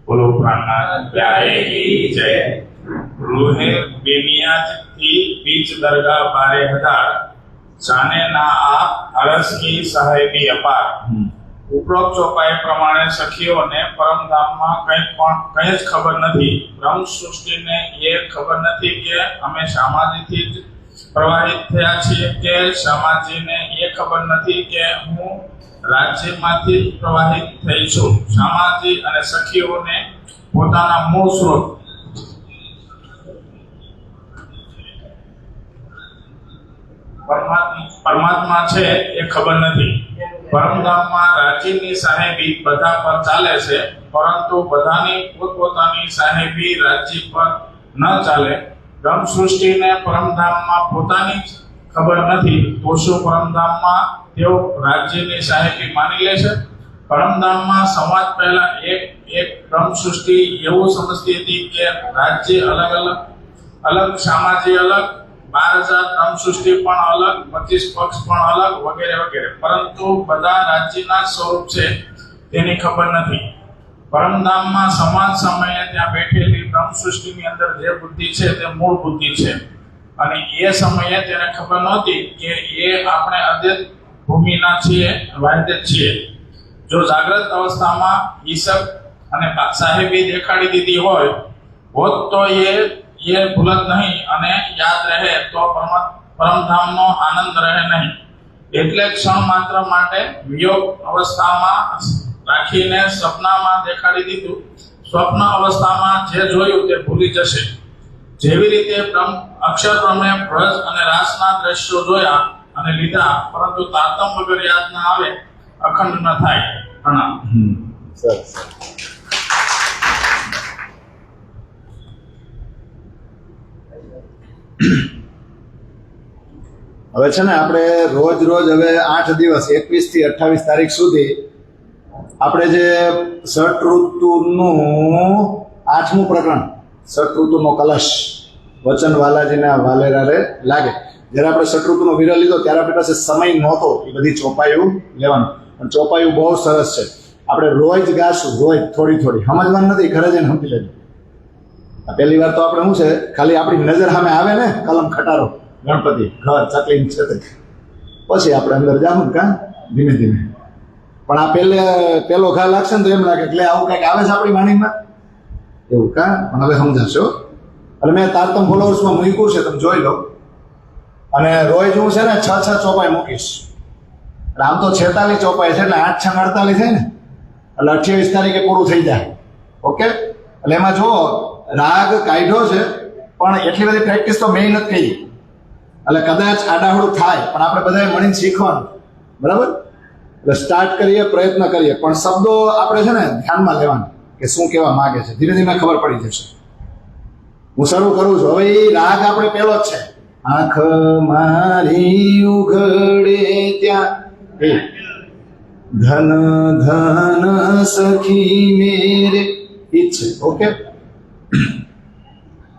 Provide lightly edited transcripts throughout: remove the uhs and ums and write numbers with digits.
બોલો પ્રાણનાથ પ્યારે કી જય। રૂહે બેનિયાજ થી બીચ દરગાહ 12,000 જાને ના આ અરસ की સાહેબી અપાર। ઉપરોક્ત ચોપાઈ પ્રમાણે સખીઓને પરમધામમાં કંઈ જ ખબર નથી। બ્રહ્મ સૃષ્ટિને એ ખબર નથી કે અમે શામાજીથી જ પ્રવાહિત થયા છીએ કે શામાજીને એ ખબર નથી કે હું રાજ્યમાંથી જ પ્રવાહિત થઈ છું। શામાજી અને સખીઓને પોતાના મૂળ સ્ત્રોત પરમાત્મા છે એ ખબર નથી। પરમધામમાં રાજ્યની સાહેબી બધા પર ચાલે છે, પરંતુ બધાની પોતપોતાની સાહેબી રાજ્ય પર ન ચાલે। બ્રહ્મ સૃષ્ટિને પરમધામમાં પોતાની જ ખબર નથી, તો શું પરમધામમાં તેઓ રાજ્યની સાહેબી માની લે છે? પરમધામમાં સમાજ પહેલા એક બ્રહ્મ સૃષ્ટિ એવું સમજતી હતી કે રાજ્ય અલગ સામાજિક અલગ, 12,000 બ્રહ્મ સૃષ્ટિ પણ અલગ, 25 પક્ષ પણ અલગ, વગેરે વગેરે, પરંતુ બધા રાજ્યના સ્વરૂપ છે તેની ખબર નથી। પરમધામમાં સમાન સમયે ત્યાં બેઠેલી બ્રહ્મ સૃષ્ટિની અંદર જે બુદ્ધિ છે તે મૂળ બુદ્ધિ છે, અને એ સમયે તેને ખબર નહોતી કે એ આપણે અદ્વૈત ભૂમિના છીએ, વાહિદ છીએ। જો જાગ્રત અવસ્થામાં ઈશક અને સાહેબી દેખાડી દીધી હોત તો એ ભૂલત નહીં અને યાદ રહે તો પરમધામનો આનંદ રહે નહીં। એટલે ક્ષણ માત્ર માટે વિયોગ અવસ્થામાં રાખીને સપનામાં દેખાડી દીધું। સ્વપ્ન અવસ્થામાં જે જોયું તે ભૂલી જશે। જેવી રીતે અક્ષર બ્રહ્મે વ્રજ અને રાસના દ્રશ્યો જોયા અને લીધા, પરંતુ તારતમ વગર યાદ ન આવે, અખંડ ન થાય। પ્રણામ। સરસ। હવે છે ને આપણે રોજ હવે 8 દિવસ 21 થી 28 તારીખ સુધી આપણે જે ષટ ઋતુનું 8મું પ્રકરણ, ષટ ઋતુનો કલશ વચન વાલાજીના વાલેરારે લાગે, જ્યારે આપણે ષટ ઋતુનો વિરહ લીધો ત્યારે આપણી પાસે સમય નહોતો એ બધી ચોપાઈઓ લેવાનું, પણ ચોપાઈઓ બહુ સરસ છે। આપણે રોજ ગાશું, રોજ થોડી સમજવાનું નથી, ઘરે જઈને સમજી લેજો। પહેલી વાર તો આપણે શું છે, ખાલી આપણી નજર સામે આવે ને કલમ ખટારો ગણપતિ ઘર ચકલી છે, પછી આપણે અંદર જાવું કાં ધીમે ધીમે, પણ આ પેલો ઘા લાગશે ને તો એમ લાગે એટલે આવું કંઈક આવે છે આપણી વાણીમાં એવું કાં, પણ હવે સમજાશો। એટલે મેં તારતમ ફોલોઅર્સમાં મૂક્યું છે, તમે જોઈ લો। અને રોજ હું છે ને 6 ચોપાઈ મૂકીશ, એટલે આમ તો 46 ચોપાઈ છે, એટલે 8 6 48 થાય ને, એટલે 28 તારીખે પૂરું થઈ જાય। ઓકે, એટલે એમાં જો રાગ કાઢ્યો છે, પણ એટલી બધી પ્રેક્ટિસ તો મેં નથી કરી, એટલે કદાચ આડાહડું થાય, પણ આપણે બધાએ મળીને શીખવાનું, બરાબર? એટલે સ્ટાર્ટ કરીએ, પ્રયત્ન કરીએ, પણ શબ્દો આપણે છે ને ધ્યાનમાં લેવાના કે શું કહેવા માંગે છે, ધીરે ધીમે ખબર પડી જશે। હું શરૂ કરું છું। હવે એ રાગ આપણે પેલો જ છે, આંખ મારી ઉઘડે ત્યાં ધન ધન સખી મેરે ઈચ્છે। ઓકે,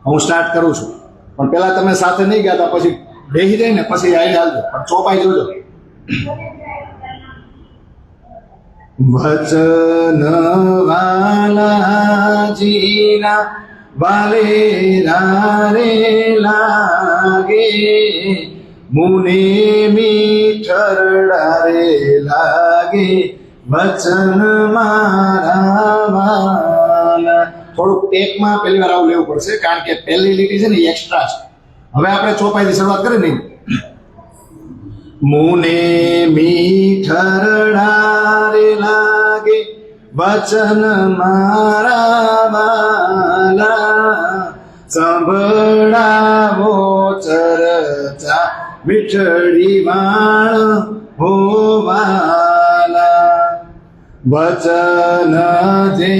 હું સ્ટાર્ટ કરું છું, પણ પેલા તમે સાથે નહીં ગયા, પછી બેસી જાય ને પછી આઈ હાલજો, પણ ચોપાઈ જોજો। વચન વાલાજીના વાલેરા રે લાગે, મુને મીઠરડા રે લાગે, વચન મારા વાલા। થોડુંક ટેકમાં પહેલી વાર આવું લેવું પડશે, કારણ કે પહેલી લીટી છે ને એક્સ્ટ્રા છે। હવે આપણે ચોપાઈથી શરૂઆત કરીએ ને, મુને મીઠરડા રે લાગે, વચન મારા વાલા, સંભળાવો ચર્ચા મીઠડી વાણ હો વાલા। વચન જે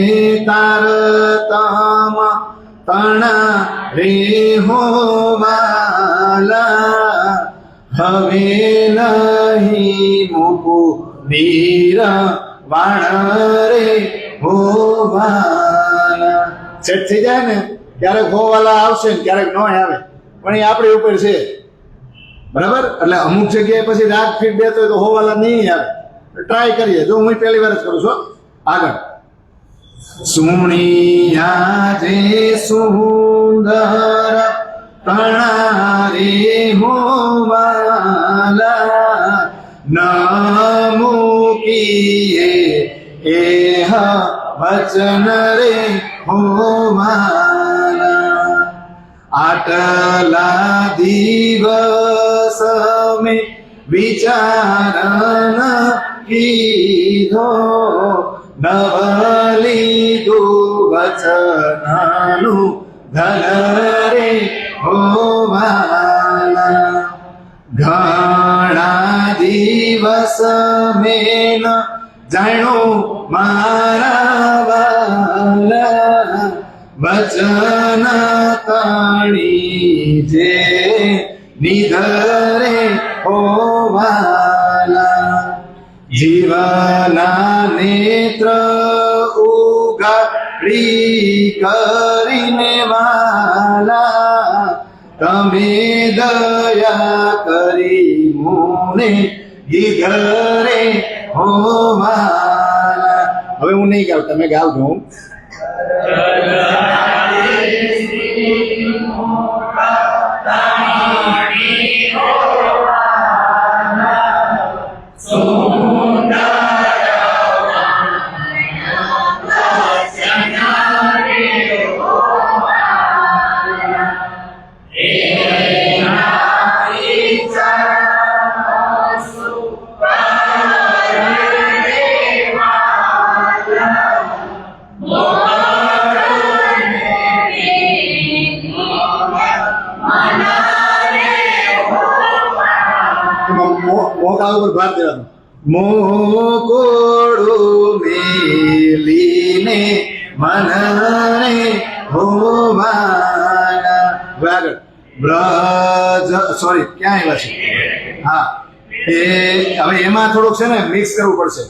તારતમ તણા રે હો વાલા, હવે નહીં મૂકું નીર વાણ રે હો વાલા। સેટ થઈ જાય ને, ક્યારેક હો વાલા આવશે ને ક્યારેક ન આવે, પણ એ આપણી ઉપર છે, બરાબર? એટલે અમુક જગ્યાએ પછી રાગ ફીટ દેતો હોય તો હો વાલા નહીં આવે, ટ્રાય કરીએ। જો હું પહેલી વાર જ કરું છું, આગળ સુણિયા જે સુંદર પ્રણારે હોવાલા ન મૂકીએ એહ વચન રે હોવાલા આટલા દિવસ મેં વિચારન કીધો નવલીધું વચનનું ધન રે હોવાલા ઘણા દિવસ મેં જાણ્યું મારા વાલા વચન તાણી જે નિધરે હોવાલા જીવના નેત્ર ઉઘાડી કરીને વાલા તમે દયા કરી મુને ગીધરે હોવાલા. હવે હું નહીં ગાઉં, તમે ગાવજો. મોકા ઉપર ભાર દેવાનો. મોકોડું મેલીને મનને હોવાના. આગળ બ્રજ સોરી ક્યાં આવ્યા છે? હા એ હવે એમાં થોડુંક છે ને મિક્સ કરવું પડશે.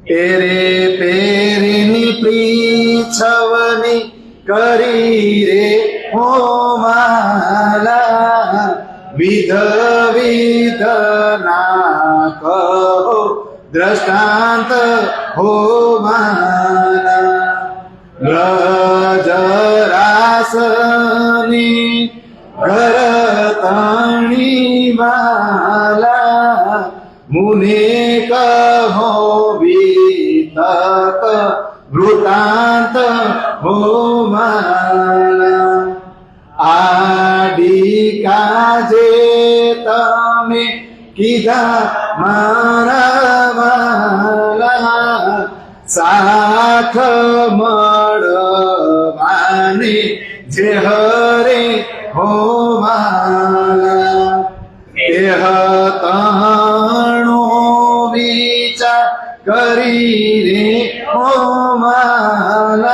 પેરે પેરીની પ્રીછવની કરી રે હોવાલા વિધ વિધ ના કહો દ્રષ્ટાંત હોવાના બ્રજ રાસની ભરતણી વાલા મુને કહો વિતક વૃતાંત હોવાલા આડી કાજે તમે કીધા મારા વાલા સાથ મળવાને જે હરે હોવાલા એહ તણો વિચાર કરી રે હોવાલા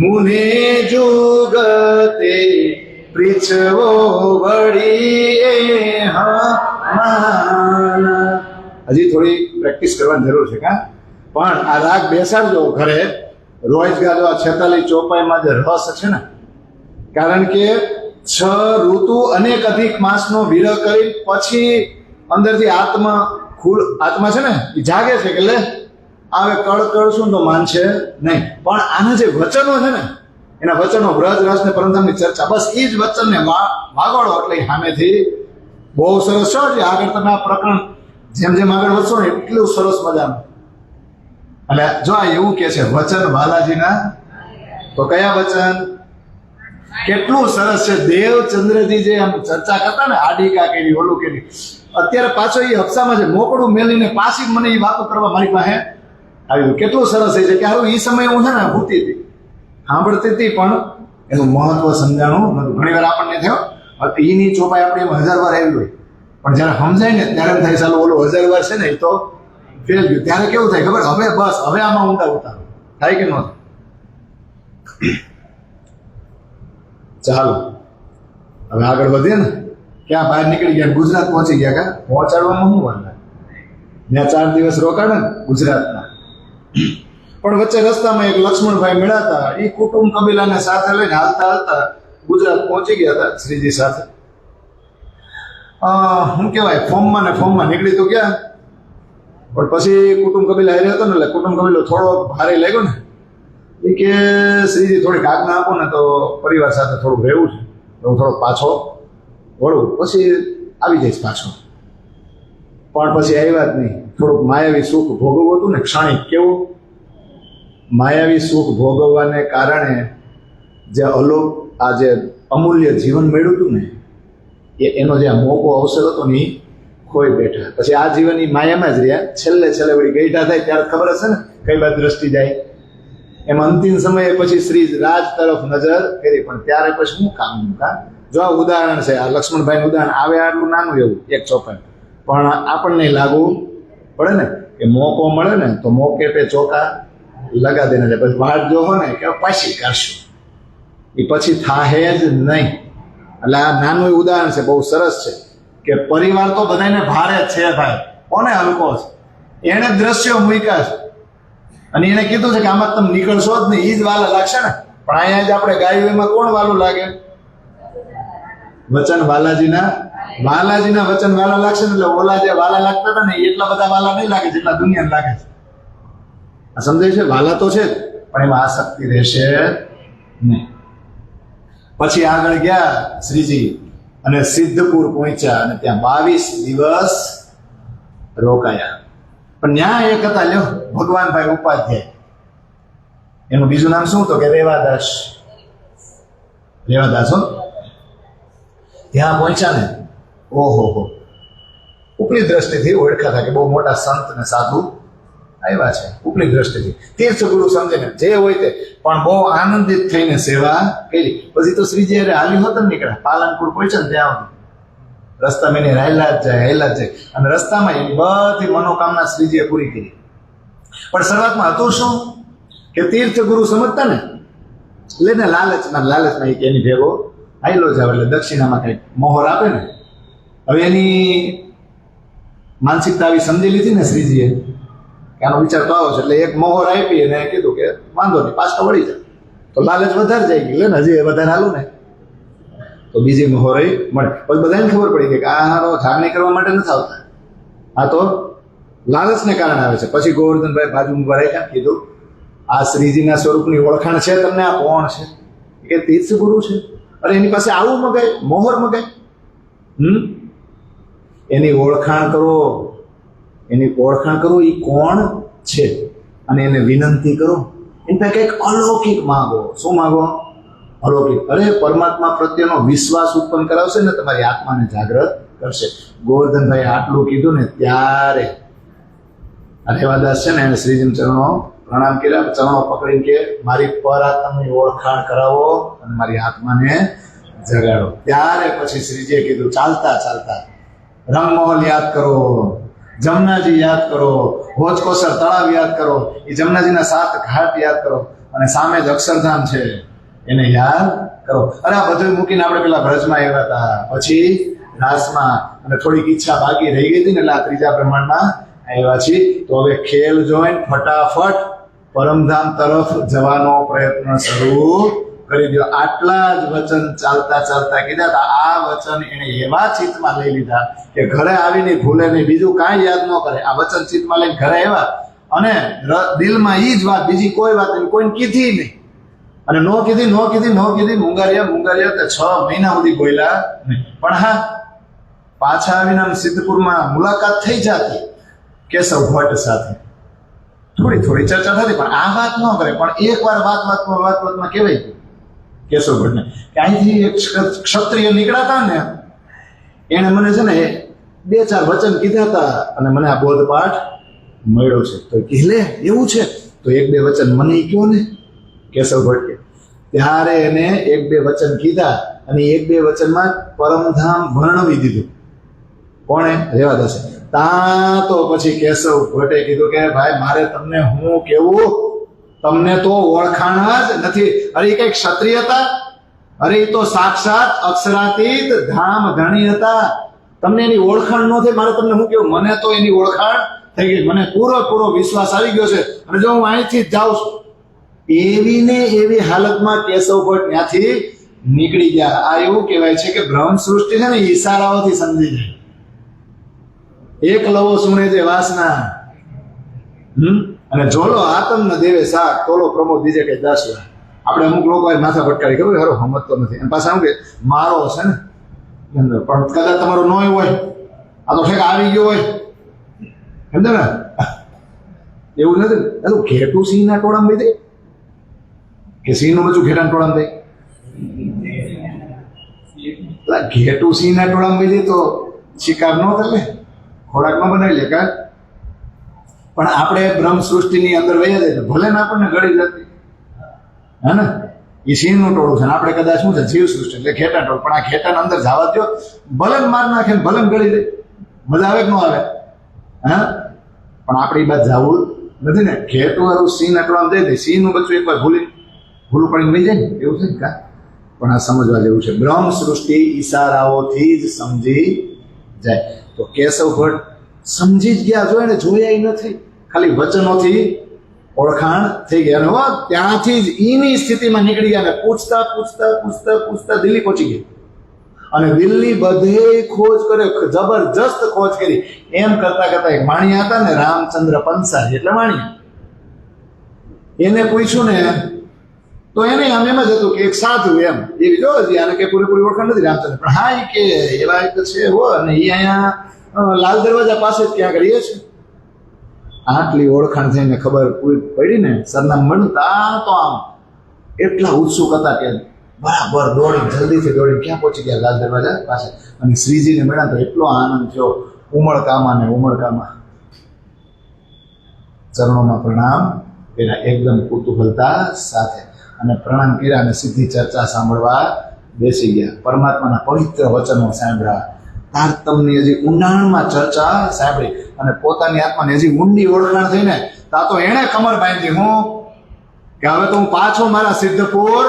મુને જુગતે પૃચ્છવો વળી હમાના. હજી થોડી પ્રેક્ટિસ કરવાની જરૂર છે કા, પણ આ રાગ બેસાડજો ઘરે રોજ ગાજો. આ 46 ચોપાઈમાં જે રસ છે ને, કારણ કે 6 ઋતુ અનેક અધિક માસનો વિરહ કરી પછી અંદરથી આત્મા છે ને એ જાગે છે કે લે આવે કળ કરશું તો માનશે નહીં. પણ આના જે વચનો છે ને, એના વચનો વ્રજ રસ ને પરમધામની ચર્ચા, બસ એ જ વચનને વાગોળો એટલે સામેથી બહુ સરસ છો. આગળ તમે આ પ્રકરણ જેમ જેમ આગળ વધશો ને એટલું સરસ મજાનું. એટલે જો આ એવું કે છે વચન બાલાજીના, તો કયા વચન? કેટલું સરસ છે. દેવચંદ્રજી જે આમ ચર્ચા કરતા ને, આડિકા કેવી ઓલું કેવી, અત્યારે પાછો એ હપ્સામાં છે મોકળું મેલીને પાછી મને એ વાતો કરવા મારી પાસે આવ્યું. કેટલું સરસ છે કે હારું એ સમયે હું છે ને ભૂતી હતી, સાંભળતી હતી, પણ એનું મહત્વ સમજાણું નતું. ઘણી વાર આપણને થયો એની ચોપાઈ આપણે એમાં 1000 વાર આવી હોય, પણ જયારે સમજાય ને ત્યારે એમ થાય ચાલો ઓલો 1000 વાર છે ને એ તો ફેલ ગયું. ત્યારે કેવું થાય ખબર? હવે બસ હવે આમાં ઊંડા ઉતારો થાય કે ન થાય. ચાલો હવે આગળ વધીએ ને. ક્યાં બહાર નીકળી ગયા? ગુજરાત પહોંચી ગયા. કા પહોંચાડવામાં શું વાંધા? ત્યાં 4 દિવસ રોકાણ ને ગુજરાતના. પણ વચ્ચે રસ્તામાં એક લક્ષ્મણભાઈ મળ્યા હતા. એ કુટુંબ કબીલાને સાથે લઈને હાલતા હાલતા ગુજરાત પહોંચી ગયા હતા શ્રીજી સાથે. શું કહેવાય, ફોર્મમાં ને ફોર્મમાં નીકળી તો ગયા પણ પછી કુટુંબ કબીલા હારે હતો ને એટલે કુટુંબ કબીલો થોડો ભારે લાગ્યો ને એ કે શ્રીજી થોડીક આજ્ઞા આપો ને તો પરિવાર સાથે થોડું રહેવું છે તો હું થોડોક પાછો વળું, પછી આવી જઈશ પાછો. પણ પછી આવ્યા જ નહીં. થોડુંક માયાવી સુખ ભોગવવું હતું ને, ક્ષણિક. કેવું? માયાવી સુખ ભોગવવાને કારણે જે આ જે અમૂલ્ય જીવન મળ્યું હતું ને એનો જે મોકો અવસર હતો ને એ ખોઈ બેઠા. પછી આ જીવન એ માયામાં જ રહ્યા. છેલ્લે વળી ગઈઢા થાય ત્યારે ખબર હશે ને કઈ બાજુ દ્રષ્ટિ જાય. એમ અંતિમ સમયે પછી શ્રી રાજ તરફ નજર કરી, પણ ત્યારે પછી શું કામનું કામ. જો આ ઉદાહરણ છે, આ લક્ષ્મણભાઈનું ઉદાહરણ આવે આટલું નાનું એવું એક ચોપાઈ, પણ આપણને લાગુ પડે ને કે મોકો મળે ને તો મોકે પે ચોકા લગા દેને જાય. પછી વાટ જો હો ને કે પાછી કરશું, એ પછી થાહે જ નહીં. એટલે આ નાનું ઉદાહરણ છે, બહુ સરસ છે કે પરિવાર તો બધાને ભારે જ છે ભાઈ, કોને હલકો છે? એને દ્રશ્યો મૂક્યા છે અને એને કીધું છે કે આમાં તમે નીકળશો જ નહીં, એ જ વાલા લાગશે ને. પણ અહીંયા જ આપણે ગાયું એમાં કોણ વાલું લાગે? વચન વાલાજીના વચન વાલા લાગશે ને. એટલે ઓલા જે વાલા લાગતા હતા ને એટલા બધા વાલા નહીં લાગે જેટલા દુનિયાને લાગે છે. આ સમજાય છે? વાલા તો છે જ, પણ એમાં આસક્તિ રહેશે નહીં. પછી આગળ ગયા શ્રીજી અને સિદ્ધપુર પહોંચ્યા અને ત્યાં 22 દિવસ રોકાયા. પણ ત્યાં એક હતા લ્યો ભગવાનભાઈ ઉપાધ્યાય. એનું બીજું નામ શું? તો કે રેવાદાસ. હો. ત્યાં પહોંચ્યા ને, ઓહો, ઉપલી દ્રષ્ટિથી ઓળખાતા કે બહુ મોટા સંત ને સાધુ આવ્યા છે. ઉપલી દ્રષ્ટિથી તીર્થગુરુ સમજે ને જે હોય તે, પણ બહુ આનંદિત થઈને સેવા કરી. પછી તો શ્રીજી હાલી હોત નીકળ્યા. પાલનપુર પહોંચ્યા ને ત્યાં રસ્તામાં એને હેલા જ જાય. અને રસ્તામાં એની બધી મનોકામના શ્રીજીએ પૂરી કરી. પણ શરૂઆતમાં હતું શું કે તીર્થગુરુ સમજતા ને એટલે લાલચમાં એની ભેગો આયલો જાવ એટલે દક્ષિણામાં કંઈક મોહર આપે ને. હવે એની માનસિકતા આવી સમજી લીધી ને શ્રીજીએ કે આનો વિચાર તો આવો છે, એટલે એક મોહર આપી અને કીધું કે વાંધો નહીં પાછા વળી જાય. તો લાલચ વધારે જાય ગઈ ને, હજી વધારે હાલું ને તો બીજી મોહરે મળે. પછી બધાને ખબર પડી ગઈ કે આ હારો જાગણી કરવા માટે નથી આવતા, આ તો લાલચને કારણે આવે છે. પછી ગોવર્ધનભાઈ બાજુ ઉભા રાખ્યા, કીધું આ શ્રીજીના સ્વરૂપની ઓળખાણ છે તમને? આ કોણ છે? કે તીર્થગુરુ છે. અરે એની પાસે આવું મગાય, મોહર મગાય. એની ઓળખાણ કરો એ કોણ છે અને એને વિનંતી કરો. એની પાસે કંઈક અલૌકિક માગો. શું માગો? અલૌકિક. અરે પરમાત્મા પ્રત્યેનો વિશ્વાસ ઉત્પન્ન કરાવશે ને તમારી આત્માને જાગૃત કરશે. ગોવર્ધનભાઈ આટલું કીધું ને ત્યારે રેવાદાસ છે ને એને શ્રીજી ચરણો પ્રણામ કર્યા. ચરણો પકડીને કે મારી પર આત્માની ઓળખાણ કરાવો અને મારી આત્માને જગાડો. ત્યારે પછી શ્રીજીએ કીધું ચાલતા રંગમહોલ યાદ કરો, જમનાજી યાદ કરો, ભોજકોસર તળાવ યાદ કરો, એ જમનાજીના 7 ઘાટ યાદ કરો અને સામે જ અક્ષરધામ છે એને યાદ કરો. અરે આ બધું મૂકીને આપણે પેલા બ્રજમાં આવ્યા હતા, પછી રાસમાં, અને થોડીક ઈચ્છા બાકી રહી ગઈ હતી ને એટલે આ ત્રીજા બ્રહ્માંડમાં આવ્યા છીએ. તો હવે ખેલ જોઈને ફટાફટ પરમધામ તરફ જવાનો પ્રયત્ન શરૂ કરી દો. આટલા જ વચન ચાલતા કીધા હતા. આ વચન એને એવા ચિત્તમાં લઈ લીધા કે ઘરે આવીને ભૂલે નહીં, બીજું કાંઈ યાદ ન કરે. આ વચન ચિત્તમાં લઈને ઘરે આવ્યા અને દિલમાં ઈ જ વાત, બીજી કોઈ વાત નહીં, કોઈને કીધી નહીં. અને નો કીધી મુંગારિયા તો 6 મહિના સુધી બોલ્યા નહીં. પણ હા, પાછા આવીને સિદ્ધપુરમાં મુલાકાત થઈ જતી કેશવ ભટ્ટ સાથે, થોડી ચર્ચા થતી, પણ આ વાત ન કરે. પણ એકવાર વાતમાં કહેવાય કેશવ ભટ્ટને કે અહીંથી એક ક્ષત્રિય નીકળાતા ને એને મને છે ને 2-4 વચન કીધા હતા અને મને આ બોધપાઠ મળ્યો છે. તો કહે એવું છે તો 1-2 વચન મને કહો ને. કેશવ ભટ્ટ ત્યારે એને 1-2 વચન કીધા અને 1-2 વચનમાં પરમધામ વર્ણવી દીધું. કોણે? રેવાદાસે. તો પછી કેશવ ભટ્ટે કીધું કે ભાઈ મારે તમને હું કેવું, તમને તો ઓળખાણ જ નથી. અરે એ કઈ ક્ષત્રિય હતા? અરે એ તો સાક્ષાત અક્ષરાતીત ધામ ધણી હતા. તમને એની ઓળખાણ ન થઈ, મારે તમને શું કેવું? મને તો એની ઓળખાણ થઈ ગઈ, મને પૂરો વિશ્વાસ આવી ગયો છે. અને જો હું અહીંથી જ જાઉં છું, એવી ને એવી હાલતમાં કેશવ ભટ્ટ ત્યાંથી નીકળી ગયા. આ એવું કહેવાય છે કે બ્રહ્મ સૃષ્ટિ છે ને ઈશારાઓથી સમજી જાય. એક લવો સુણે જે વાસના અને જોલો આતમ ન દેવે શાક તોલો પ્રમોદ બીજે કઈ 10 લાખ. આપણે અમુક લોકો માથા ભટકાડી ખબર હારો સમજતો નથી એમ પાછા શું કે મારો છે ને અંદર પણ કદાચ તમારો નોય હોય આ તો ઠેક આવી ગયો હોય સમજે ને એવું નથી ને ઘેટું સિંહના ટોળામાં દઈ દે કે સિંહનું બચ્ચું ઘેટાના ટોળામાં દઈ ઘેટું સિંહના ટોળામાં દઈ દે તો શિકાર ન કરે લે ખોરાક ન બનાવી લે કા પણ આપણે બ્રહ્મ સૃષ્ટિની અંદર વહ્યા જાય ભલે ને આપણને ગળી જતી હે ને એ સિંહનું ટોળું છે ને આપણે કદાચ શું છે જીવ સૃષ્ટિ એટલે ઘેટા ટોળું પણ આ ઘેટાને અંદર જવા દો ભલે ને માર નાખે ને ભલે ને ગળી દે મજા આવે કે ન આવે હા પણ આપણે એ બાદ જવું નથી ને ઘેટું વાળું સિંહના ટોળામાં જઈ દે સિંહનું બચ્ચું એકવાર ભૂલું પડીને વહી જાય ને એવું છે ને કા પણ આ સમજવા જેવું છે બ્રહ્મ સૃષ્ટિ ઈશારાઓથી જ સમજી જાય તો કેશવ ભટ્ટ સમજી જ ગયા જોયા ને જોયા નથી ખાલી વચનોથી ઓળખાણ થઈ ગયા અને ત્યાંથી જ એની સ્થિતિમાં નીકળી ગયા ને પૂછતા દિલ્હી પહોંચી ગયા અને દિલ્હી બધે ખોજ કરે જબરજસ્ત ખોજ કરી એમ કરતા એક માણિયા હતા ને રામચંદ્ર પંસારી એટલે માણિયા એને પૂછ્યું ને તો એને આમ એમ જ હતું કે એક સાધુ એમ એવી જો હજી આને કે પૂરેપૂરી ઓળખાણ નથી રામચંદ્ર પણ હા એ કે એવા એક છે હો અને એ અહીંયા લાલ દરવાજા પાસે જ ક્યાં કરીએ છે આટલી ઓળખાણ થઈને ખબર પૂરી પડી ને સરનામ મળ્યું તા તો આમ એટલા ઉત્સુક હતા કે બરાબર જલ્દીથી દોડી ક્યાં પહોંચી ગયા લાલ દરવાજા પાસે અને શ્રીજીને મળ્યા તો એટલો આનંદ થયો ઉમળકામાં ચરણોમાં પ્રણામ કર્યા એકદમ કુતૂહલતા સાથે અને પ્રણામ કર્યા અને સીધી ચર્ચા સાંભળવા બેસી ગયા પરમાત્માના પવિત્ર વચનો સાંભળ્યા તારતમ્યની હજી ઊંડાણમાં ચર્ચા સાંભળી અને પોતાની આત્માની હજી ઊંડી ઓળખાણ થઈને તા તો એણે કમર બાંધી હું કે હવે તો હું પાછો મારા સિદ્ધપુર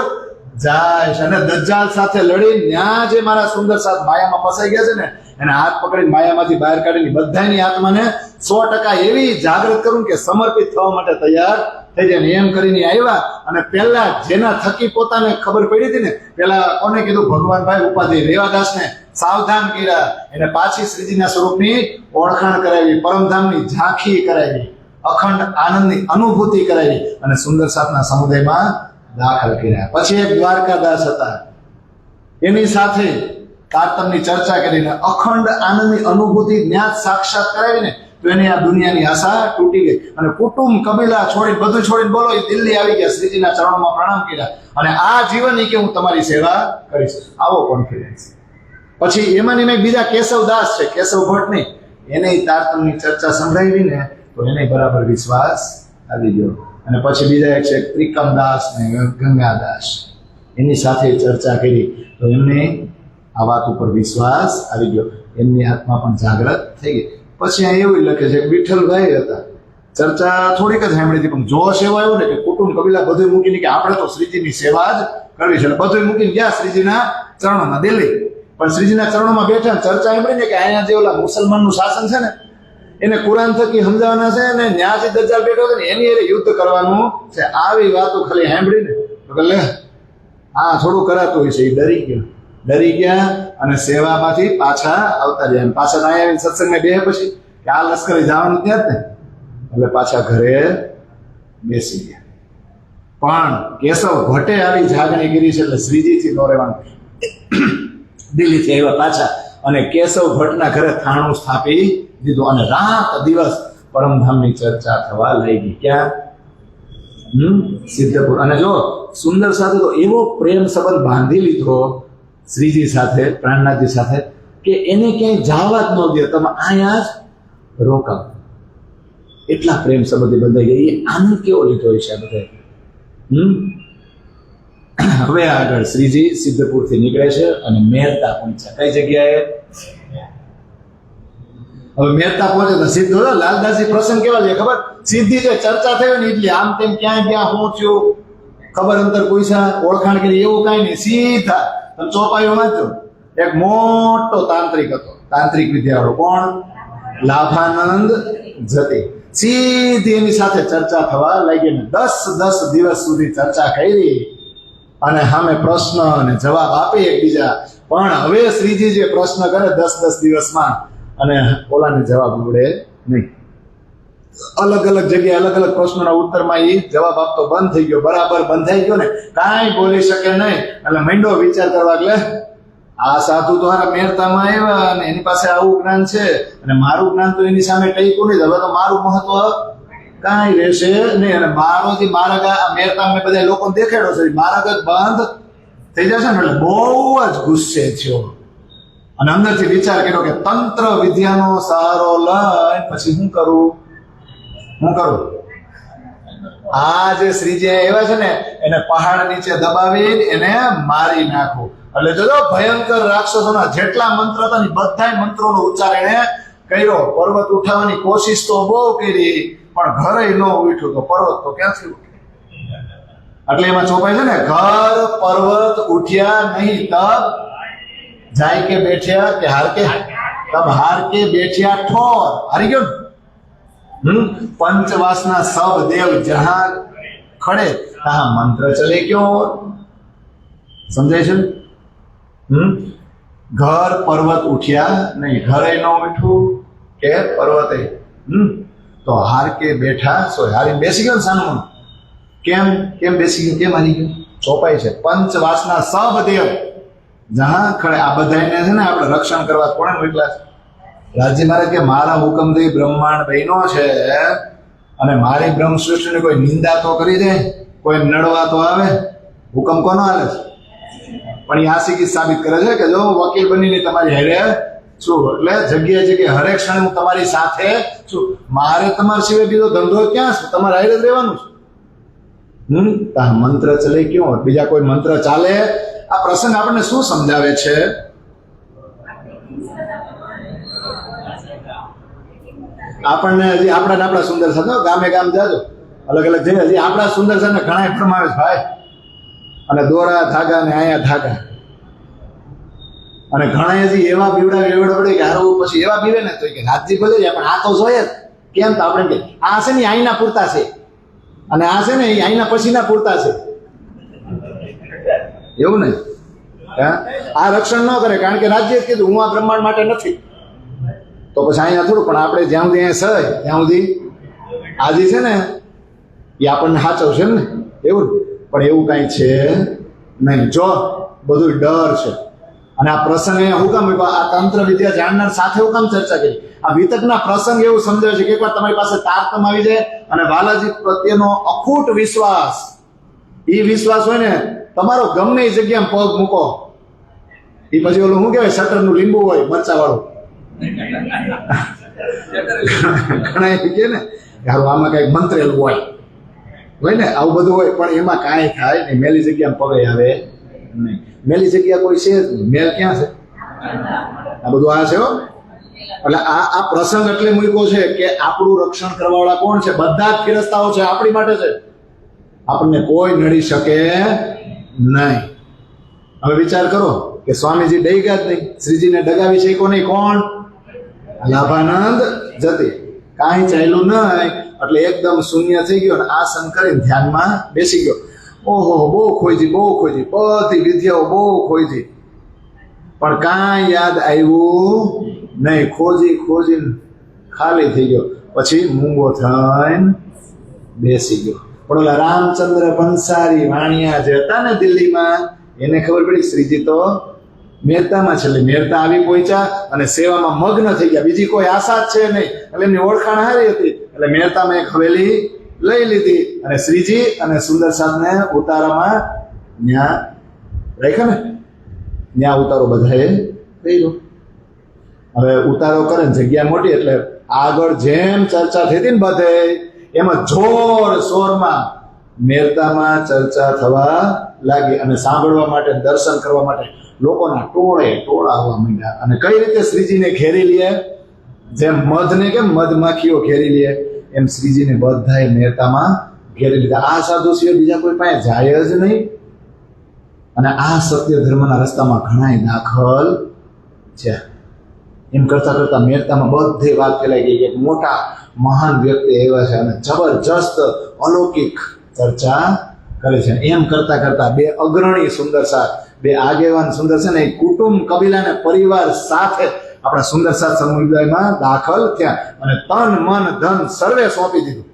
જાય અને દજ્જાલ સાથે લડી ત્યાં જે મારા સુંદર સાથ માયામાં ફસાઈ ગયા છે ને એને હાથ પકડીને માયામાંથી બહાર કાઢીને બધાની આત્માને 100% એવી જાગૃત કરું કે સમર્પિત થવા માટે તૈયાર થઈ જાય એમ કરીને આવ્યા અને પહેલા જેના થકી પોતાને ખબર પડી હતી ને પેલા કોને કીધું ભગવાનભાઈ ઉપાધિ રેવાદાસને સાવધાન કર્યા એને પાછી શ્રીજીના સ્વરૂપની ઓળખાણ કરાવી પરમધામની ઝાંખી કરાવી અખંડ આનંદની અનુભૂતિ કરાવી અને સુંદર સાથના સમુદાયમાં દાખલ કર્યા પછી એક દ્વારકાદાસ હતા એની સાથે તારતમની ચર્ચા કરીને અખંડ આનંદની અનુભૂતિ જ્ઞાત સાક્ષાત કરાવીને તો એની આ દુનિયાની આશા તૂટી ગઈ અને કુટુંબ કબીલા છોડીને બધું છોડીને બોલો એ દિલ્હી આવી ગયા શ્રીજીના ચરણોમાં પ્રણામ કર્યા અને આ જીવન કે હું તમારી સેવા કરીશ આવો કોન્ફિડન્સ પછી એમાં એક બીજા કેશવદાસ છે કેશવ ભટ્ટ નહીં એને તારતમની ચર્ચા સંભળાવી ને તો એને બરાબર વિશ્વાસ આવી ગયો અને પછી બીજા એક છે ત્રિકમદાસ ને ગંગાદાસ એની સાથે ચર્ચા કરી તો એમને આ વાત ઉપર વિશ્વાસ આવી ગયો એમની આત્મા પણ જાગૃત થઈ ગઈ પછી આ એવું લખે છે કે વિઠ્ઠલભાઈ હતા ચર્ચા થોડીક જ સાંભળી હતી પણ જોશ એવો આવ્યો ને કે કુટુંબ કબીલા બધું મૂકીને કે આપણે તો શ્રીજીની સેવા જ કરવી છે બધું મૂકીને ગયા શ્રીજીના ચરણોમાં દિલ્હી પણ શ્રીજીના ચરણોમાં બેઠા ચર્ચા સાંભળીને કે અહીંયા જે ઓલા મુસલમાનનું શાસન છે ને એને કુરાન થકી સમજાવવાના છે અને ન્યાસી દજ્જાલ બેઠો છે ને એની હારે યુદ્ધ કરવાનું છે આવી વાતો ખાલી સાંભળીને તો કે લે આ થોડું કરાતું હોય છે એ ડરી ગયા અને સેવામાંથી પાછા આવતા રહ્યા પાછા ના આવીને સત્સંગમાં બે પછી કે આ લશ્કરે જવાનું ત્યાં જ ને એટલે પાછા ઘરે બેસી ગયા પણ કેશવ ભટ્ટે આવી જાગણી કરી છે એટલે શ્રીજીથી ન રહેવાનું દિલ્હીથી આવ્યા પાછા અને કેશવ ભટ્ટના ઘરે થાણું સ્થાપી દીધું અને રાત દિવસ પરમધામની ચર્ચા થવા લઈ ગઈ ક્યાં સિદ્ધપુર અને જો સુંદર સાથે તો એવો પ્રેમ સંબંધ બાંધી લીધો શ્રીજી સાથે પ્રાણનાથજી સાથે કે એને ક્યાંય જવા જ ન દે તમે અહીંયા જ રોકાવ એટલા પ્રેમ સંબંધી બંધાઈ ગયા એ આનંદ કેવો લીધો છે આ બધા હવે આગળ શ્રીજી સિદ્ધપુરથી નીકળે છે અને મહેરતા પહોંચ્યા કઈ જગ્યાએ હવે મહેરતા પહોંચે તો સીધો લાલદાસજી પ્રસંગ કેવા છે ખબર સીધી જે ચર્ચા થઈ ને એટલે આમ તેમ ક્યાં પહોંચ્યું ખબર અંતર પૂછ્યા ઓળખાણ કરી એવું કઈ નહીં સીધા તમે ચોપાઈઓ વાંચો એક મોટો તાંત્રિક હતો તાંત્રિક વિદ્યાવાળો કોણ લાભાનંદ જતી સીધી એની સાથે ચર્ચા થવા લાગી ને 10 દિવસ સુધી ચર્ચા કરી અને સામે પ્રશ્ન અને જવાબ આપે એકબીજા પણ હવે શ્રીજી જે પ્રશ્ન કરે 10 દિવસમાં અને ઓલાને જવાબ મળે નહીં અલગ અલગ જગ્યાએ અલગ અલગ પ્રશ્નોના ઉત્તરમાં એ જવાબ આપતો બંધ થઈ ગયો, બરાબર બંધાઈ ગયો ને, કાંઈ બોલી શકે નહીં. એટલે માંડો વિચાર કરવા, એટલે આ સાધુ તો હારા મેરતામાં આવ્યા અને એની પાસે આવું જ્ઞાન છે અને મારું જ્ઞાન તો એની સામે ટેકું નહીં, હવે તો મારું મહત્વ કાંઈ રહેશે નહીં. અને મારોથી માર્ગ આ મેરતામાં બધા લોકો દેખાડ્યો છે, માર્ગ જ બંધ થઈ જશે ને. એટલે બહુ જ ગુસ્સે થયો અને અંદરથી વિચાર કર્યો કે તંત્ર વિદ્યાનો સહારો લઈ પછી શું કરું. આ જે શ્રીજી એવા છે ને એને પહાડ નીચે દબાવી એને મારી નાખું. એટલે જોજો ભયંકર રાક્ષસોના જેટલા મંત્ર હતા ને બધા મંત્રોનો ઉચ્ચાર એને કર્યો. પર્વત ઉઠાવવાની કોશિશ તો બહુ કરી પણ ઘરે ન ઉઠ્યું તો પર્વત તો ક્યાંથી ઉઠ્યું. એટલે એમાં ચોપાય છે ને, ઘર પર્વત ઉઠ્યા નહીં તબ જાય કે બેઠ્યા કે હાર કે તબ હાર કે બેઠ્યા ઠોર. હારી ગયો ને. पंचवासना सब देव जहां खड़े तहां मंत्र चले क्यों. समझे छे. घर पर्वत उठ्या नहीं, घरे न उठू के पर्वते तो हार के बैठा सो हारी बेसी गयो सामने. केम केम बेसी गयो, केम हारी गयो. ચોપાઈ છે पंचवासना सब देव जहां खड़े. आ बधाने छे ने આપણે રક્ષણ કરવા કોણે મોકલ્યા છે. રાજજી મહારાજ કે મારા હુકમથી બ્રહ્માંડ બન્યો છે અને મારી બ્રહ્મ સૃષ્ટિની કોઈ નિંદા તો કરી દે, કોઈ નડવા તો આવે. હુકમ કોનો હાલે છે? પણ એ આશિકી સાબિત કરે છે કે જો વકીલ બનીને તમારી હારે છું, એટલે જગ્યાએ જગ્યાએ હરેક ક્ષણે હું તમારી સાથે છું. મારે તમારા સિવાય બીજો ધંધો ક્યાં છે? તમારે હારે જ રહેવાનું છે. મંત્ર ચલે ક્यों? બીજા કોઈ મંત્ર ચાલે? આ પ્રસંગ આપણને શું સમજાવે છે? આપણને હજી આપણા સુંદર સાધો ગામે ગામ જાજો, અલગ અલગ જગ્યાએ હજી આપણા સુંદર સાધને ઘણા ફરમાવે છે ભાઈ. અને દોરા ધાગા ને આયા ધાગા અને ઘણા હજી એવા બીવડા કે હારું પછી એવા બીવે ને તો કે રાજજી ભલે જાય પણ આ તો જોઈએ જ. કેમ? તો આપણે કે આ છે ને આઈના પૂરતા છે અને આ છે ને એ આઈના પછીના પૂરતા છે, એવું ને. આ રક્ષણ ન કરે કારણ કે રાજ્ય જ કીધું હું આ બ્રહ્માંડ માટે નથી. તો પછી અહીંયા થોડું પણ આપણે જ્યાં સુધી અહીંયા સહય ત્યાં સુધી આજે છે ને એ આપણને સાચવશે ને, એવું ને. પણ એવું કાંઈ છે નહીં. જો બધું ડર છે. અને આ પ્રસંગ અહીંયા હું કામ આ તંત્ર વિદ્યા જાણનાર સાથે હું કામ ચર્ચા કરી. આ વિતકના પ્રસંગ એવું સમજાવે છે કે એકવાર તમારી પાસે તારતમ આવી જાય અને બાલાજી પ્રત્યેનો અખૂટ વિશ્વાસ, એ વિશ્વાસ હોય ને તમારો ગમે એ જગ્યામાં પગ મૂકો. એ પછી ઓલું શું કહેવાય, શટરનું લીંબુ હોય મરચા વાળું. ઘણા એમ કે ને યાર આમાં કઈક મંત્રેલું હોય ને, આવું બધું હોય પણ એમાં કાંઈ થાય નહીં. મેલી જગ્યામાં પગે આવે નહીં. મેલી જગ્યા કોઈ છે જ નહીં. મેલ ક્યાં છે? આ બધું આ છે હો. એટલે આ પ્રસંગ એટલે મૂક્યો છે કે આપણું રક્ષણ કરવા વાળા કોણ છે? બધા જ ફેરસ્તાઓ છે, આપણી માટે છે. આપણને કોઈ નડી શકે નહીં. હવે વિચાર કરો કે સ્વામીજી ડૈગા જ નહીં, શ્રીજીને ડગાવી છે નહીં. કોણ? લાભાનંદ જતી. કાંઈ ચાલ્યું નહીં એટલે એકદમ શૂન્ય થઈ ગયો અને આસન કરીને ધ્યાનમાં બેસી ગયો. ઓહો બહુ ખોઈજી બધી વિદ્યાઓ બહુ ખોઈજી પણ કાંઈ યાદ આવ્યું નહીં. ખોજીને ખાલી થઈ ગયો. પછી મૂંગો થઈને બેસી ગયો. પણ ઓલા રામચંદ્ર ભંસારી વાણિયા જે હતા ને દિલ્હીમાં, એને ખબર પડી શ્રીજી તો મહેતામાં છે. એટલે મહેતા આવી પહોંચ્યા અને સેવામાં મગ્ન થઈ ગયા. બીજી કોઈ આશા જ છે નહીં. એટલે એમની ઓળખાણ હારી હતી એટલે મહેતામાં એક હવેલી લઈ લીધી અને શ્રીજી અને સુંદર સાધને ઉતારામાં ન્યા રાખ્યા ને, ન્યા ઉતારો બધાએ કર્યો. હવે ઉતારો કરે ને જગ્યા મોટી એટલે આગળ જેમ ચર્ચા થઈ હતી ને બધે એમાં જોર શોરમાં મહેતામાં ચર્ચા થવા લાગી અને સાંભળવા માટે દર્શન કરવા માટે લોકોના ટોળા આવવા માંડ્યા. અને કઈ રીતે શ્રીજીને ઘેરી લે, જેમ મધને કેમ મધમાખીઓ ઘેરી લે એમ શ્રીજીને બધાએ મહેતામાં ઘેરી લીધા. આ સાધુ સિવાય બીજા કોઈ પાસે જાય જ નહીં. અને આ સત્ય ધર્મના રસ્તામાં ઘણા દાખલ છે. એમ કરતા કરતા મહેતામાં બધી વાત ફેલાઈ ગઈ. એક મોટા મહાન વ્યક્તિ એવા છે અને જબરજસ્ત અલૌકિક ચર્ચા કરે છે. એમ કરતા કરતા બે અગ્રણી સુંદર સાથ, બે આગેવાન સુંદર છે ને કુટુંબ કબીલાને પરિવાર સાથે આપણા સુંદર સાથ સમુદાયમાં દાખલ થયા અને તન મન ધન સર્વે સોંપી દીધું.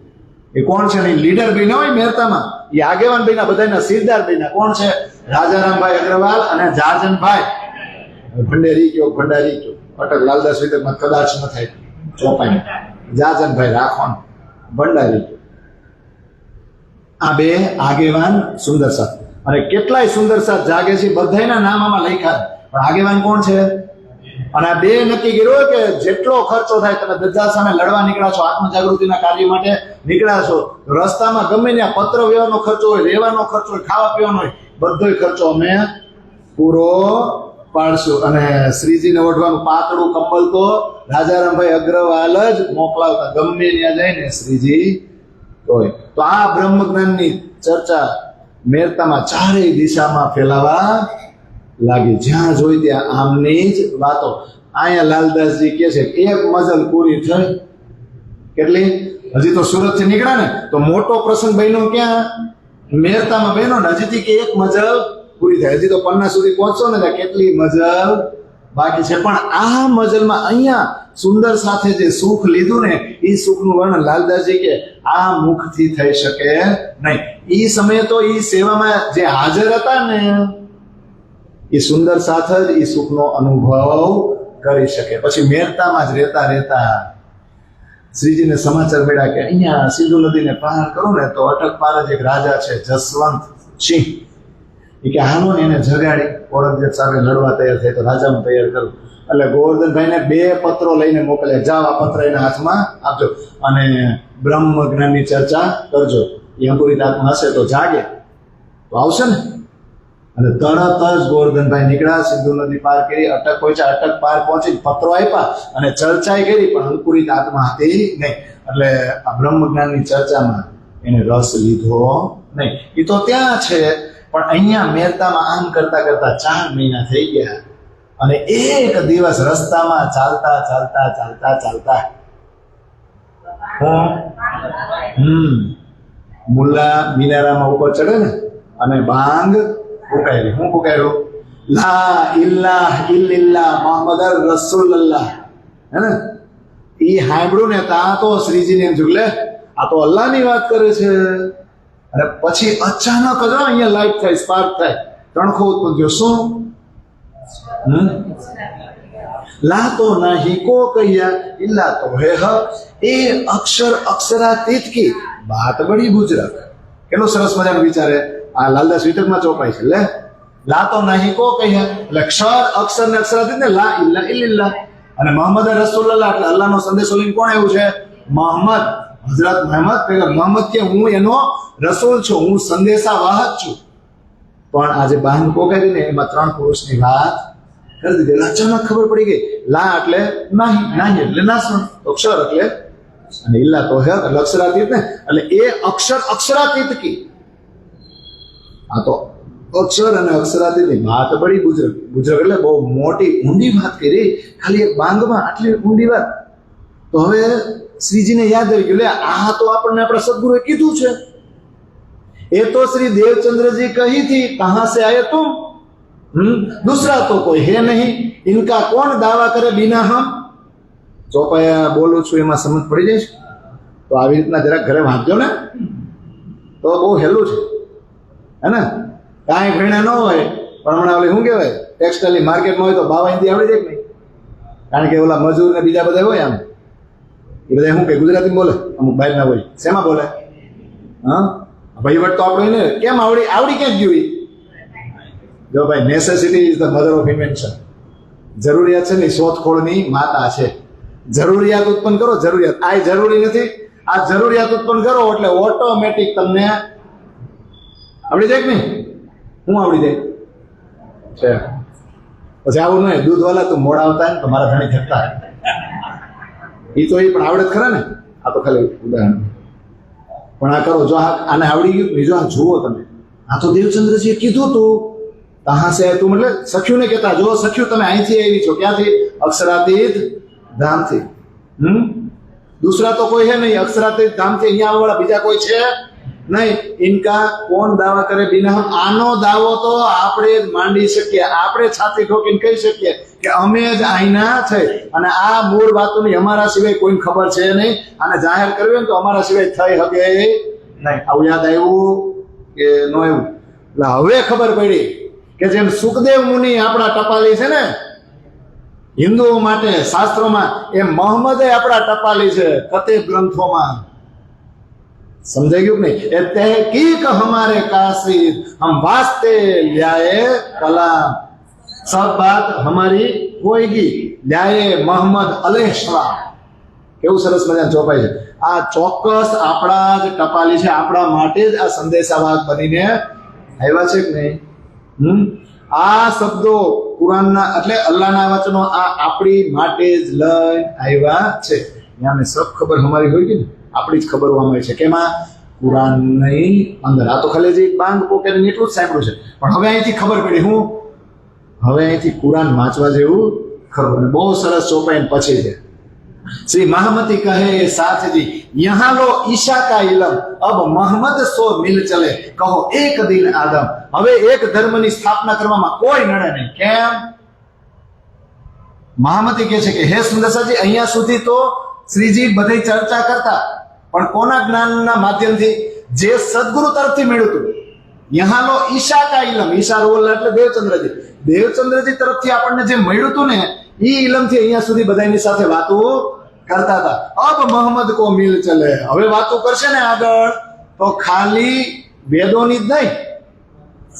એ કોણ છે? લીડર બન્યા હોય મહેરતામાં, એ આગેવાન બન્યા, બધાના સિરદાર બન્યા. કોણ છે? રાજારામભાઈ અગ્રવાલ અને જારજનભાઈ ભંડારી ગયો. અટક લાલદાસ વિતકમાં કદાચ ન થાય ચોપાઈ. જારજનભાઈ રાખોન ભંડારી ગયો. આ બે આગેવાન સુંદર સાથ. અને કેટલાય સુંદર સાથ જાગે છે, બધાયના નામ આમાં લખ્યા. પણ આગેવાન કોણ છે? અને આ બે નક્કી કર્યું કે જેટલો ખર્ચો થાય, તમે દજ્જાલ સામે લડવા નીકળ્યા છો, આત્મજાગૃતિના કાર્ય માટે નીકળ્યા છો, રસ્તામાં ગમે ત્યાં પત્ર વ્યવહારનો ખર્ચો હોય, રહેવાનો ખર્ચો હોય, ખાવા પીવાનો હોય, બધોય ખર્ચો અમે પૂરો પાડશું. અને શ્રીજીને ઓઢવાનું પાતળું કંબલ તો રાજારામભાઈ અગ્રવાલ જ મોકલાવતા, ગમે ત્યાં જઈને શ્રીજી હોય. તો આ બ્રહ્મ જ્ઞાનની ચર્ચા મેરતામાં ચારેય દિશામાં ફેલાવા લાગી. જ્યાં જોઈ ત્યાં આમની જ વાતો. અહીંયા લાલદાસજી કે છે એક મજલ પૂરી થઈ. કેટલી? હજી તો સુરત થી નીકળ્યા ને તો મોટો પ્રસંગ બન્યો ક્યાં? મેરતામાં બન્યો ને. હજીથી કે એક મજલ પૂરી થાય. હજી તો પન્ના સુધી પહોંચો ને કેટલી મજલ બાકી છે. પણ આ મજલમાં અહીંયા સુંદર સાથે જે સુખ લીધું ને, એ સુખનું વર્ણન લાલદાસજી કે આ મુખથી થઈ શકે નહીં. એ સમયે તો એ સેવામાં જે હાજર હતા ને, એ સુંદર સાથ જ એ સુખનો અનુભવ કરી શકે. પછી મેરતામાં જ રહેતા શ્રીજીને સમાચાર મળ્યા કે અહીંયા સિંધુ નદીને પાર કરો ને તો અટક પાર જ એક રાજા છે જસવંત સિંહ. એ કે હાલો ને એને જગાડી ઔરંગઝેબ સામે લડવા તૈયાર થાય તો રાજાને તૈયાર કરું. એટલે ગોવર્ધનભાઈને 2 પત્રો લઈને મોકલ્યા. જાઓ આ પત્ર એના હાથમાં આપજો અને બ્રહ્મ જ્ઞાનની ચર્ચા કરજો. એ અંકુરિત આત્મા હશે તો જાગે તો આવશે ને. અને તરત જ ગોવર્ધનભાઈ નીકળ્યા, સિંધુ નદી પાર કરી, અટક પહોંચ્યા. અટક પાર પહોંચી પત્રો આપ્યા અને ચર્ચા કરી, પણ અંકુરિત આત્મા હતી નહીં. એટલે આ બ્રહ્મ જ્ઞાનની ચર્ચામાં એને રસ લીધો નહીં. એ તો ત્યાં છે, પણ અહીંયા મેરતામાં આમ કરતા 4 મહિના થઈ ગયા. અને એક દિવસ રસ્તામાં ચાલતા મુલ્લા મિનારામાં ઉપર ચડે ને અને બાંગ પુકારી. હું પુકાર્યું? લા ઇલ્લાહ ઇલ્લિલ્લાહ મુહમ્મદુર રસૂલુલ્લાહ. હે ને? ઈ સાંભળ્યું ને ત્યાં તો શ્રીજીને એમ જોયું, લે આ તો અલ્લાહની વાત કરે છે. અને પછી અચાનક જ અહીંયા લાઈટ થાય, સ્પાર્ક થાય, તણખો ઉત્પન્ન થયો. શું? લા તો નહીં કો કહિયા ઇલ્લા તો હે હક. એ અક્ષર અક્ષરાતીત કી બાત બડી ગુજરત. કેટલો સરસ મજાનો વિચારે આ લાલદાસ વિતકમાં ચોપાય છે. લે લા તો નહીં કો કહિયા એટલે અક્ષર અક્ષર ને અક્ષરાતીત ને લા ઇલ્લા ઇલ્લિલ્લાહ. અને મોહમ્મદ રસૂલુલ્લાહ એટલે અલ્લાહનો સંદેશો લઈને કોણ આવ્યું છે? મોહમ્મદ, હઝરત મોહમ્મદ. પેલા મોહમ્મદ કે હું એનો રસૂલ છું, હું સંદેશા વાહક છું. પણ આજે બાંધ પોકારીને એમાં 3 પુરુષની વાત કરી દીધી. અચાનક ખબર પડી ગઈ. લા એટલે નાહી એટલે નાસણ, અક્ષર એટલે અને ઇલ્લા તો હે એટલે અક્ષરાતીત ને. એટલે એ અક્ષર અક્ષરાતીત કી. આ તો અક્ષર અને અક્ષરાતીતની વાત બડી ગુજરત એટલે બહુ મોટી ઊંડી વાત કરી. ખાલી એક બાંગમાં આટલી ઊંડી વાત. તો હવે શ્રીજીને યાદ આવી ગયું, લે આ તો આપણને આપણા સદગુરુએ કીધું છે. ये तो श्री देवचंद्र जी कही थी, कहां से आए तुम? दूसरा तो कोई है नहीं, इनका कौन दावा करे बिना हम? ચોપાયા બોલું છું એમાં સમજ પડી જાય છે. તો આવી રીતના જરાક ઘરે વાંચજો ને તો બહુ હેલું છે. હે ને? કાંઈ ભણ્યા ન હોય પણ હમણાં ઓલી શું કહેવાય ટેક્સટાઇલ માર્કેટમાં હોય તો બાવા હિન્દી આવડી જાય કે નહીં? કારણ કે ઓલા મજૂર ને બીજા બધા હોય આમ, એ બધા શું કે ગુજરાતી બોલે, અમુક બહાર ના હોય. શેમાં બોલે? હા, વહીવટ તો આપણો ને કેમ આવડી ક્યાં ગયું? જો ભાઈ, necessity is the mother of invention. જરૂરિયાત છે ને શોધખોળની માતા છે. જરૂરિયાત ઉત્પન્ન કરો, જરૂરિયાત. આ જરૂરી નથી, આ જરૂરિયાત ઉત્પન્ન કરો એટલે ઓટોમેટિક તમને આવડી જાય કે નહીં? હું આવડી જાય છે. પછી આવું નહીં દૂધવાલા તું મોડા આવતા ને તો મારા ઘણી ઘટતા એ તો એ પણ આવડે જ ખરા ને. આ તો ખાલી ઉદાહરણ. પણ આ કરો, જો આને આવડી ગયું, જો આ જુઓ તમે, આ તો દેવચંદ્રજીએ કીધું તું કહાં સે તું, એટલે સખ્યુને કહેતા, જો સખ્યુ તમે અહીંથી આવી છો. ક્યાંથી? અક્ષરાતીત ધામથી. દૂસરા તો કોઈ હે નહીં, અક્ષરાતીત ધામથી અહીંયા આવવાવાળા બીજા કોઈ છે नहीं, इनका कौन दावा करे बिना हम आनो दावो तो આપણે જ માંડી શકીએ, આપણે છાતી ઠોકીને કહી શકીએ કે અમે જ આઈના છે અને આ મૂળ વાતોની અમારા સિવાય કોઈને ખબર છે નહીં, અને જાહેર કરવી હોય ને તો અમારા સિવાય થઈ શકે નહીં. આવું યાદ આવ્યું કે ન આવ્યું? એટલે હવે ખબર પડી કે જેમ સુખદેવ મુનિ આપણા ટપાલી છે ને હિન્દુઓ માટે શાસ્ત્રોમાં, એમ મોહમ્મદે આપણા ટપાલી છે કતેબ ગ્રંથોમાં. समझे क्यों नहीं? ए तहकीक हमारे कासिद हम वास्ते ल्याए कलाम, सब बात हमारी होएगी ल्याए मोहम्मद अलैहिस्सलाम. કેવું સરસ મજાનું ચોપાઈ છે. આ ચોક્કસ આપણા જ ટપાલી છે, આપણા માટે જ આ સંદેશાવાહક બનીને આવ્યા છે કે નહીં? આ શબ્દો કુરાનના એટલે અલ્લાહના વચનો આ આપણી માટે જ લઈ આવ્યા છે. યાને સબ ખબર હમારી હોય કે આપણી જ ખબર હોવામાં આવે છે કેમાં? કુરાનની અંદર. આ તો ખાલી જે બાંગ પોકેટ એટલું જ સાંભળ્યું છે, પણ હવે અહીંથી ખબર પડી. હું હવે અહીંથી કુરાન વાંચવા જેવું ખરું. અને બહુ સરસ ચોપાઈને પછી છે. श्री महामती कहे साथ जी यहाँ लो ईशा का इलम अब मोहम्मद सो मिल चले कहो एक दिन आदम. હવે એક ધર્મની સ્થાપના કરવામાં કોઈ નડે નહીં. કેમ? મહામતી કહે છે કે હે સુંદરસાજી, અહીંયા સુધી તો શ્રીજી બધી ચર્ચા કરતા, પણ કોના જ્ઞાનના માધ્યમથી? જે સદગુરુ તરફથી મળ્યું હતું. यहाँ लो ईशा का इलम, ईशा રોલ એટલે દેવચંદ્રજી, દેવચંદ્રજી તરફથી આપણને જે મળ્યું હતું ને એ ઇલમથી અહીંયા સુધી બધાની સાથે વાતો કરતા હતા. અબ મોહમ્મદ કો મિલ ચલે, હવે વાતો કરશે ને આગળ તો ખાલી વેદોની જ નહીં,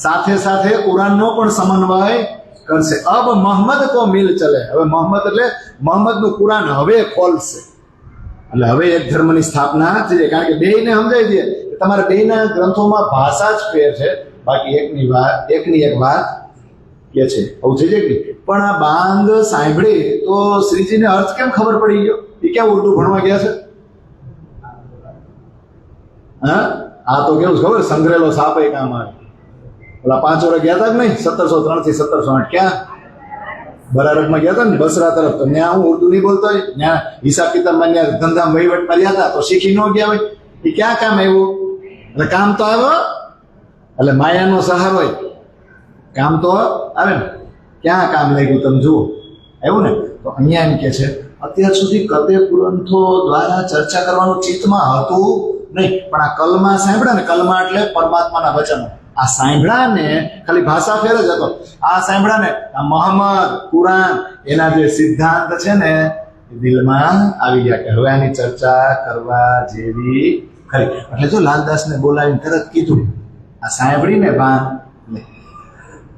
સાથે સાથે કુરાનનો પણ સમન્વય કરશે. અબ મોહમ્મદ કો મિલ ચલે, હવે મોહમ્મદ એટલે મોહમ્મદનું કુરાન હવે ખોલશે. એટલે હવે એક ધર્મની સ્થાપના થઈ જાય. કારણ કે બેયને સમજાવી દે કે તમારા બેયના ગ્રંથોમાં ભાષા જ ફેર છે, બાકી એકની એક વાત કે છે. આવું થઈ જાય કે પણ આ બાંગ સાંભળી તો શ્રીજીને અર્થ કેમ ખબર પડી ગયો? એ ક્યાં ઉર્દુ ભણવા ગયા છે? હા, આ તો કેવું ખબર, સંગ્રહેલો સાપ એ કામ આવે. ઓલા 5 વર્ષ ગયા હતા કે નહીં? 1703 થી 1708 ક્યાં બરારબમાં ગયા હતા ને, બસરા તરફ. તો ત્યાં હું ઉર્દુ નહીં બોલતો હોય, ત્યાં હિસાબ કિતાબમાં ત્યાં ધંધા વહીવટમાં ગયા હતા, તો શીખી ન ગયા હોય. એ ક્યાં કામ આવ્યું? એટલે કામ તો આવ્યો, એટલે માયાનો સહારો હોય, કામ તો આવે ને. ક્યાં કામ લાગ્યું તમે જુઓ, આવ્યું ને? તો અહીંયા એમ કે છે અત્યાર સુધી કતે ગ્રંથો દ્વારા ચર્ચા કરવાનું ચિત્તમાં હતું નહીં, પણ આ કલમા સાંભળ્યા ને, કલમા એટલે પરમાત્માના વચનો, આ સાંભળ્યા ને ખાલી ભાષા ફેર જ હતો. આ સાંભળ્યા ને આ મોહમ્મદ કુરાન એના જે સિદ્ધાંત છે ને એ દિલમાં આવી ગયા કે હવે આની ચર્ચા કરવા જેવી ખરી. એટલે જો લાલદાસને બોલાવીને તરત કીધું આ સાંભળીને બાન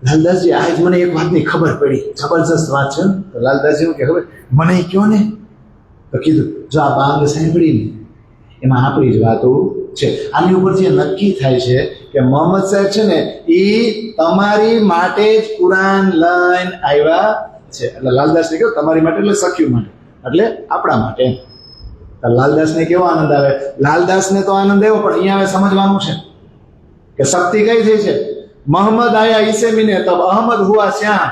લાલદાસજી આજ મને એક વાતની ખબર પડી, જબરજસ્ત વાત છે. તો લાલદાસજી કે ખબર મને કયો ને? તો કીધું જો આ બાંગ સાંભળીને એમાં આપણી જ વાતો છે. આની ઉપર જે નક્કી થાય છે કે મોહમ્મદ સાહેબ છે ને એ તમારી માટે જ કુરાન લઈને આવ્યા છે. એટલે લાલદાસને કહ્યું તમારી માટે એટલે સખ્યું માટે, એટલે આપણા માટે. લાલદાસને કેવો આનંદ આવે? લાલદાસને તો આનંદ આવ્યો, પણ અહીંયા હવે સમજવાનું છે કે શક્તિ કઈ થઈ છે. मोहम्मद आया इसे मिने तब अहमद हुआ श्याम,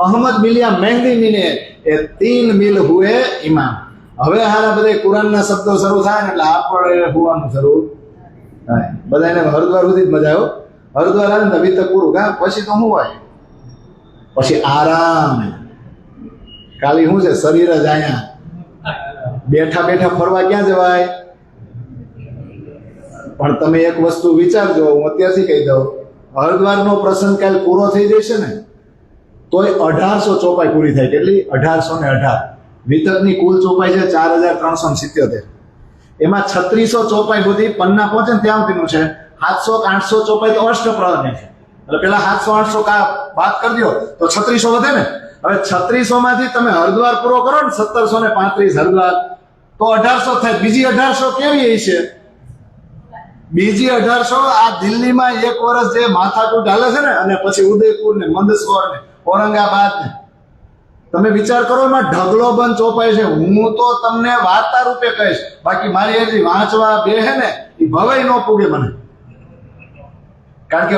अहमद मिलिया मेहंदी मिने ए 3 मिल हुए इमाम. હવે હારા બધે કુરાનના શબ્દો શરૂ થાય ને એટલે આપણે હોવાનું શરૂ થાય. બધાને હરદ્વાર સુધી જ મજા આવ્યો. હરદ્વાર આવે ને તો વિતક પૂરું કા, પછી તો શું હોય? પછી આરામ. ખાલી શું છે? શરીર જ આયા બેઠા બેઠા ફરવા ક્યાં જવાય? પણ તમે એક વસ્તુ વિચારજો, હું અત્યારથી કહી દઉં, હરદ્વારનો પ્રસંગ કાલ પૂરો થઈ જશે ને તોય 1800 ચોપાઈ પૂરી થાય. કેટલી? 1818. વિતકની કુલ ચોપાઈ છે 4377. એમાં 3600 ચોપાઈ સુધી પન્ના પહોંચે ને ત્યાં સુધીનું છે. 700 800 ચોપાઈ તો અષ્ટપ્રહરની છે. એટલે પેલા 700 800 કા વાત કરી દો તો 3600 વધે ને. હવે 3600 માંથી તમે હરદ્વાર પૂરો કરો ને 1735 હરદ્વાર તો 1800 થાય. બીજી 1800 કેવી છે? બીજી 1800 આ દિલ્હીમાં એક વર્ષ જે માથાકૂટ હાલે છે ને, અને પછી ઉદયપુર ને મંદસોર ને ઔરંગાબાદ ને, તમે વિચાર કરો એમાં ઢગલો બંધ ચોપાઈ છે. હું તો તમને વાર્તા રૂપે કહીશ, બાકી મારી હજી વાંચવા બેહે ને એ ભવાઈ ન પૂગે મને. કારણ કે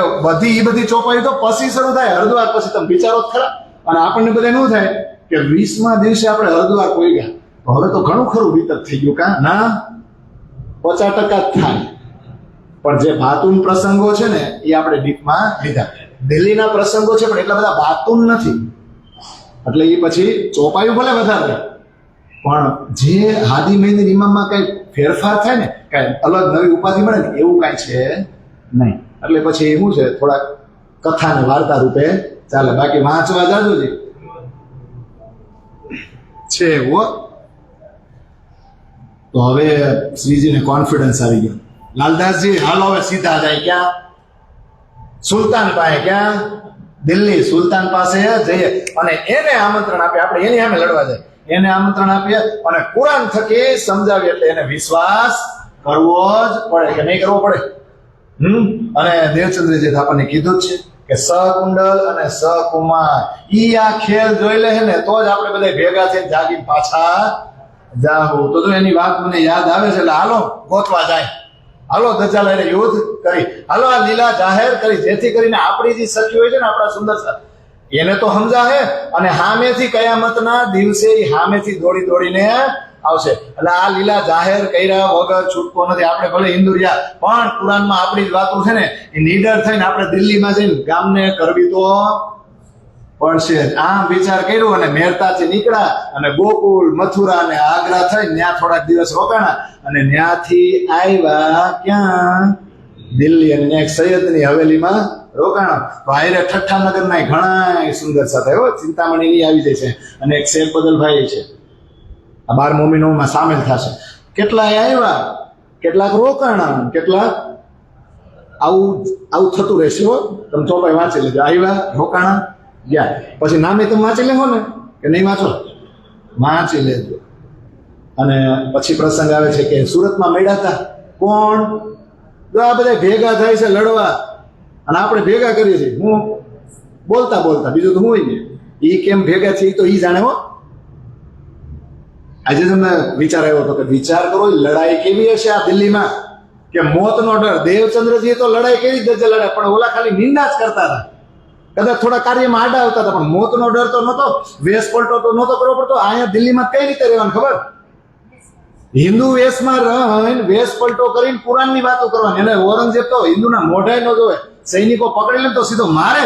બધી ચોપાઈ તો પછી શરૂ થાય, હરદ્વાર પછી. તમે વિચારો ખરા. અને આપણને બધા શું થાય કે 20મા દિવસે આપણે હરદ્વાર કોઈ ગયા તો હવે તો ઘણું ખરું વિતક થઈ ગયું. કા ના 50% જ થાય. પણ જે ભાતુન પ્રસંગો છે ને એ આપણે ડીપમાં લીધા. દિલ્હીના પ્રસંગો છે પણ એટલા બધા ભાતુન નથી, એટલે એ પછી ચોપાયું ભલે વધારે, પણ જે હાદી મહિની ઇમામમાં કઈ ફેરફાર થાય ને, કઈ અલગ નવી ઉપાધિ મળે ને એવું કઈ છે નહીં. એટલે પછી શું છે, થોડાક કથા ને વાર્તા રૂપે ચાલે, બાકી વાંચવા જાજો છે એવો. તો હવે શ્રીજીને કોન્ફિડન્સ આવી ગયો. લાલદાસજી હાલો હવે સીધા જાય ક્યાં? સુલતાન પાસે. ક્યાં? દિલ્હી. સુલતાન પાસે જઈએ અને એને આમંત્રણ આપીએ, આપણે એની સામે લડવા જાય, એને આમંત્રણ આપીએ અને કુરાન થકી સમજાવીએ, એટલે એને વિશ્વાસ કરવો જ પડે કે નહીં કરવો પડે? અને દેવચંદ્રજી આપણને કીધું જ છે કે સકુંડલ અને સકુમાર ઈ આ ખેલ જોઈ લે ને તો જ આપણે બધા ભેગા થઈને જાગીને પાછા જાહું. તો જો એની વાત મને યાદ આવે છે, એટલે હાલો ગોતવા જાય, હાલો ધજા લઈને યુદ્ધ કરી, હાલો આ લીલા જાહેર કરી, જેથી કરીને આપણી જે સખી હોય છે ને, આપણા સુંદર એને તો સમજાવે અને સામેથી કયામતના દિવસે સામેથી દોડી દોડીને આવશે. એટલે આ લીલા જાહેર કર્યા વગર છૂટકો નથી. આપણે ભલે હિન્દુ રહ્યા પણ કુરાનમાં આપણી જ વાતો છે ને, એ નીડર થઈને આપણે દિલ્હીમાં જઈને ગામને કરવી તો પડશે. આમ વિચાર કર્યો અને મહેરતાથી નીકળ્યા અને ગોકુલ, મથુરા અને આગ્રા થઈને ત્યાં થોડાક દિવસ રોકાણા અને ત્યાંથી આવ્યા ક્યાં? દિલ્હી. અને ત્યાં એક સૈયદની હવેલીમાં રોકાણા. તો આયરે ઠઠ્ઠાનગરના ઘણા સુંદર સાથે ચિંતામણી આવી જાય છે અને એક શેર બદલભાઈ છે, આ 12 મોમિનોમાં સામેલ થશે. કેટલાક આવ્યા, કેટલાક રોકાણા, કેટલાક આવું થતું રહેશે. તમે ચોપાઈ વાંચી લેજો. આવ્યા, રોકાણા, ગયા. પછી નામે તમે વાંચી લેવો ને કે નહીં વાંચો? વાંચી લેજો. અને પછી પ્રસંગ આવે છે કે સુરતમાં મળ્યા હતા કોણ? જો આ બધા ભેગા થાય છે લડવા અને આપણે ભેગા કરીએ છીએ. હું બોલતા બોલતા, બીજું તો હું હોય ને, એ કેમ ભેગા છે એ તો ઈ જાણે. આજે તમને વિચાર આવ્યો હતો કે વિચાર કરો લડાઈ કેવી હશે આ દિલ્હીમાં, કે મોતનો ડર. દેવચંદ્રજી તો લડાઈ કેવી રીતે લડાય, પણ ઓલા ખાલી નિંદા જ કરતા હતા, કદાચ થોડા કાર્યમાં આડા આવતા હતા, પણ મોતનો ડર તો નહોતો, વેશ પલટો તો નહોતો કરવો પડતો. અહીંયા દિલ્હીમાં કઈ રીતે રહેવાનું ખબર? હિન્દુ વેશમાં રહીને વેશ પલટો કરીને કુરાનની વાતો કરવાની. એટલે ઔરંગઝેબ તો હિન્દુના મોઢાય ન જોવે, સૈનિકો પકડી લે તો સીધો મારે.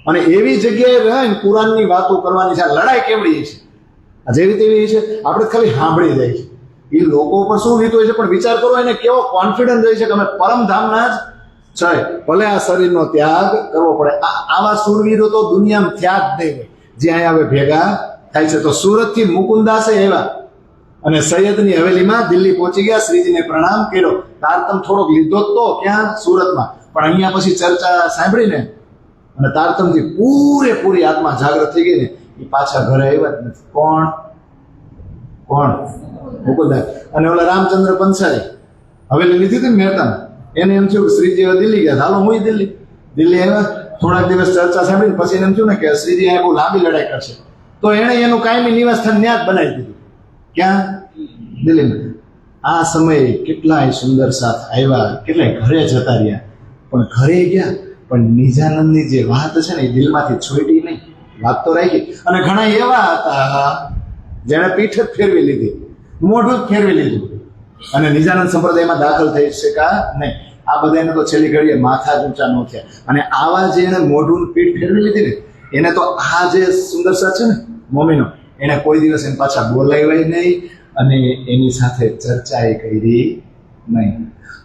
અને એવી જગ્યાએ રહીને કુરાનની વાતો કરવાની છે. લડાઈ કેવડી છે, જેવી તેવી છે, આપણે ખાલી સાંભળી જાય છે. એ લોકો પર શું વીતું હોય છે, પણ વિચાર કરો એને કેવો કોન્ફિડન્સ રહે છે કે અમે પરમધામના જ છે. ભલે આ શરીરનો ત્યાગ કરવો પડે. આવા સુરવીરો તો દુનિયામાં થયા જ નહીં હોય, જે અહીંયા હવે ભેગા થાય છે. તો સુરતથી મુકુંદાસે આવ્યા અને સૈયદની હવેલીમાં દિલ્હી પહોંચી ગયા. શ્રીજીને પ્રણામ કર્યો, તારતમ થોડોક લીધો તો ક્યાં? સુરતમાં. પણ અહીંયા પછી ચર્ચા સાંભળીને અને તારતમથી પૂરેપૂરી આત્મા જાગૃત થઈ ગઈ ને, એ પાછા ઘરે આવ્યા જ નથી. કોણ? મુકુંદા. અને ઓલા રામચંદ્ર પંચાલી હવેલી લીધી હતી ને મહેતામાં, એને એમ થયું કે શ્રીજી હવે દિલ્હી ગયા, હાલો હું દિલ્હી આવ્યા. થોડાક દિવસ ચર્ચા સાંભળીને પછી એને એમ થયું ને કે શ્રીજી અહીંયા બહુ લાંબી લડાઈ કરશે, તો એણે એનું કાયમી નિવાસ સ્થાન ત્યાં જ બનાવી દીધું. ક્યાં? દિલ્હીમાં. આ સમયે કેટલાય સુંદર સાથ આવ્યા, કેટલાય ઘરે જતા રહ્યા, પણ ઘરે ગયા પણ નિજાનંદની જે વાત છે ને એ દિલમાંથી છોડી નહીં, વાત તો રાખી. અને ઘણા એવા હતા જેને પીઠ જ ફેરવી લીધી, મોઢું જ ફેરવી લીધું અને નિજાનંદ સંપ્રદાયમાં દાખલ થઈ શકા નહીં. આ બધાને તો છેલ્લી ઘડીએ માથા જ ઊંચા ન થયા. અને આવા જે એને મોઢું પીઠ ફેરવી લીધી ને, એને તો આ જે સુંદર સાથ છે ને મોમીનો, એને કોઈ દિવસ એને પાછા બોલાવ્યા નહીં અને એની સાથે ચર્ચા એ કરી નહીં.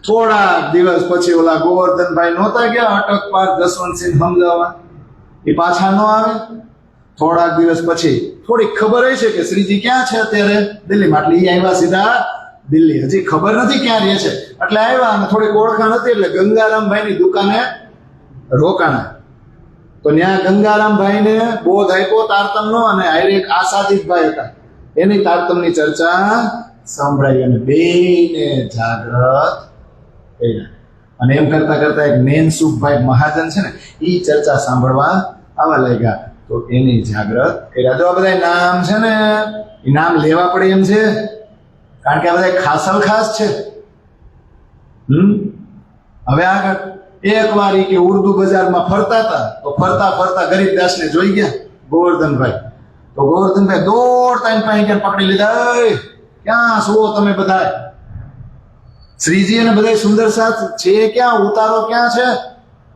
થોડા દિવસ પછી ઓલા ગોવર્ધનભાઈ નહોતા ગયા અટકપાર જસવંતસિંહ સમજાવવા, એ પાછા ન આવે. થોડાક દિવસ પછી થોડી ખબર હોય છે કે શ્રીજી ક્યાં છે અત્યારે? દિલ્હીમાં. એટલે એ આવ્યા સીધા દિલ્હી. હજી ખબર નથી ક્યાં રહે છે, એટલે આવ્યા અને થોડીક ઓળખાણ હતી એટલે ગંગારામભાઈની દુકાને રોકાણા. તો ત્યાં ગંગારામભાઈને બોધ આપ્યો તારતમનો અને આયરે એક આશાજીતભાઈ હતા, એની તારતમની ચર્ચા સંભળાઈ અને બેને જાગૃત કર્યા. અને એમ કરતા કરતા એક નેનસુખભાઈ મહાજન છે ને, એ ચર્ચા સાંભળવા આવવા લાગ્યા. તો એની જાગૃત કર્યા. જો આ બધા નામ છે ને, એ નામ લેવા પડે એમ છે, કારણ કે આ બધા ખાસલ ખાસ છે. હવે આગળ એક વાર કે ઉર્દુ બજારમાં ફરતા હતા, તો ફરતા ફરતા ગરીબદાસને જોઈ ગયા ગોવર્ધનભાઈ. તો ગોવર્ધનભાઈ દોડતા એની પાસે પકડી લીધા, ક્યાં છો તમે બધા? શ્રીજી અને બધા સુંદર સાથ છે ક્યાં? ઉતારો ક્યાં છે?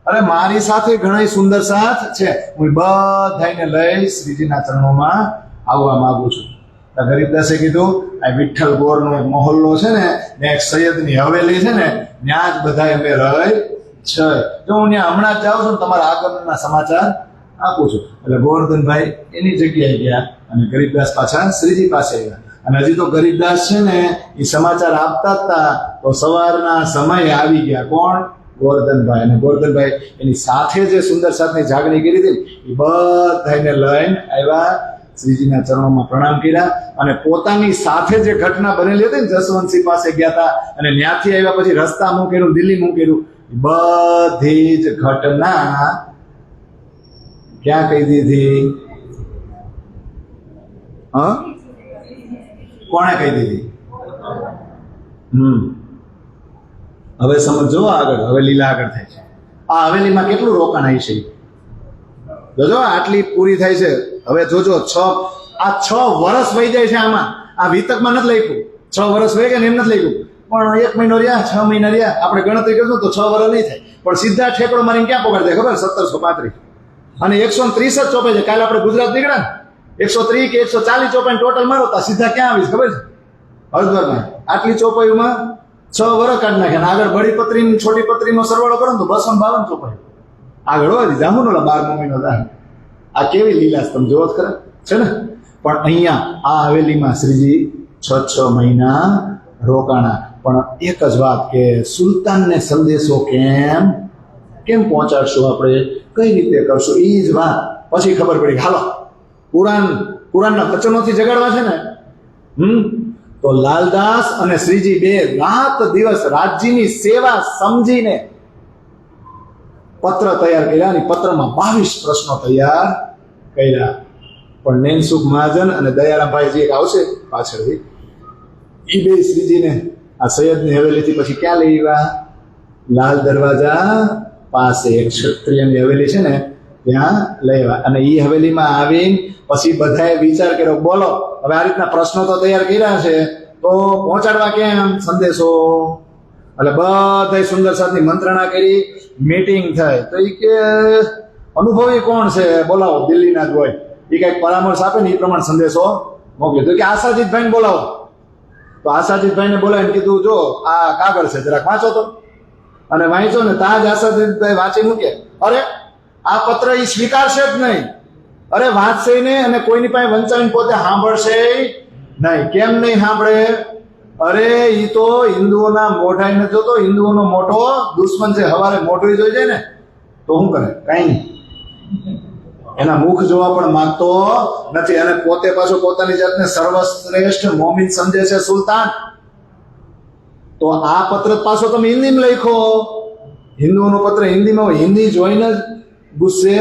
અરે મારી સાથે ઘણા સુંદર સાથ છે. હું બધાને લઈ શ્રીજીના ચરણોમાં આવવા માંગુ છું. ગરીબદાસે કીધું આ વિઠ્ઠલ ગોરનો એક મહોલ્લો છે ને એક સૈયદની હવેલી છે ને ત્યાં જ બધા અમે રહી છે. જો હું ત્યાં હમણાં જ જાઉં છું ને તમારા આગમનના સમાચાર આપું છું. એટલે ગોવર્ધનભાઈ એની જગ્યાએ ગયા અને ગરીબદાસ પાછા શ્રીજી પાસે આવ્યા. અને હજી તો ગરીબદાસ છે ને એ સમાચાર આપતા હતા તો સવારના સમયે આવી ગયા. કોણ? ગોવર્ધનભાઈ. અને ગોવર્ધનભાઈ એની સાથે જે સુંદર સાથની જાગણી કરી હતી એ બધાને લઈને આવ્યા, શ્રીજીના ચરણોમાં પ્રણામ કર્યા અને પોતાની સાથે જે ઘટના બનેલી હતી ને જસવંતસિંહ પાસે ગયા હતા અને ત્યાંથી આવ્યા પછી રસ્તા શું કર્યું, દિલ્હી શું કર્યું, બધી જ ઘટના ક્યાં કહી દીધી? હા, કોણે કહી દીધી? હવે સમજો આગળ. હવે લીલા આગળ થાય છે. આ હવેલીમાં કેટલું રોકાણ આવી છે જોજો. આટલી પૂરી થાય છે. હવે જોજો 6 વર્ષ વહી જાય છે આમાં. આ વિતકમાં નથી લખ્યું 6 વર્ષ વહી ગયા ને એમ નથી લખ્યું, પણ 1 મહિનો રહ્યા, 6 મહિના રહ્યા. આપણે ગણતરી કરશું તો 6 વર્ષ નહીં થાય, પણ સીધા ઠેકડો મારીને ક્યાં પકડ દે ખબર? 1735 અને 130 જ ચોપે છે. કાલે આપણે ગુજરાત નીકળ્યા ને 130 કે 140 ચોપે ટોટલ મારો તા સીધા ક્યાં આવીશ ખબર છે? હળદરમાં. આટલી ચોપાઈમાં 6 વર્ષ કાઢી નાખ્યા. આગળ બડી પત્રી છોટી પત્રીનો સરવાળો કરો ને તો 252 ચોપાઈ આગળ વધી જાહું ને 12મો મહિનો દાહ. આ કેવી લીલા તમે જોવો જ ખરા છે ને. પણ અહીંયા આ હવેલીમાં શ્રીજી 6 મહિના રોકાણા. પણ એક જ વાત કે સુલતાનને સંદેશો કેમ પહોંચાડશું આપણે, કઈ રીતે કરશું, એ જ વાત પછી ખબર પડી. હાલો કુરાનના વચનોથી જગાડવા છે ને. તો લાલદાસ અને શ્રીજી બે રાત દિવસ રાજ્યની સેવા સમજીને પત્ર તૈયાર કર્યા અને પત્રમાં 22 પ્રશ્નો તૈયાર કર્યા. પણ નૈનસુખ મહાજન અને દયારામભાઈ જે આવશે પાછળથી એ બે શ્રીજીને આ સૈયદની હવેલીથી પછી ક્યાં લઈ આવ્યા? લાલ દરવાજા પાસે એક ક્ષત્રિયની હવેલી છે ને ત્યાં લઈ આવ્યા. અને એ હવેલીમાં આવીને પછી બધાએ વિચાર કર્યો, બોલો હવે આ રીતના પ્રશ્નો તો તૈયાર કર્યા છે તો પહોંચાડવા કેમ સંદેશો? એટલે બધાએ સુંદર સાથની મંત્રણા કરી, મીટિંગ થાય. તો એ કે અનુભવી કોણ છે બોલાવો, દિલ્હીના જ હોય, એ કઈક પરામર્શ આપે ને એ પ્રમાણે સંદેશો મોકલ્યો. તો કે આશાજીતભાઈને બોલાવો. તો આશાજીતભાઈને બોલાવીને કીધું, જો આ કાગળ છે જરાક વાંચો તો. અને વાંચો ને તાજ આશાજીતભાઈ વાંચી મૂકે, અરે આ પત્ર એ સ્વીકારશે જ નહીં. અરે વાંચશે નહીં અને કોઈની પાસે વંચાવીને પોતે સાંભળશે નહીં. કેમ નહીં સાંભળે? અરે ઈ તો હિન્દુઓના મોઢાઈ નથી જોતો, હિન્દુઓનો મોટો દુશ્મન છે. હવારે મોઢું જોઈ જાય ને તો શું કરે? કઈ નહીં. એના મુખ જોવા પણ માંગતો નથી અને પોતે પાછો પોતાની જાતને સર્વશ્રેષ્ઠ મોમિન સમજે છે સુલતાન. તો આ પત્ર પાછો તમે હિન્દીમાં લખો. હિન્દુઓનો પત્ર હિન્દીમાં હોય, હિન્દી જોઈને જ ગુસ્સે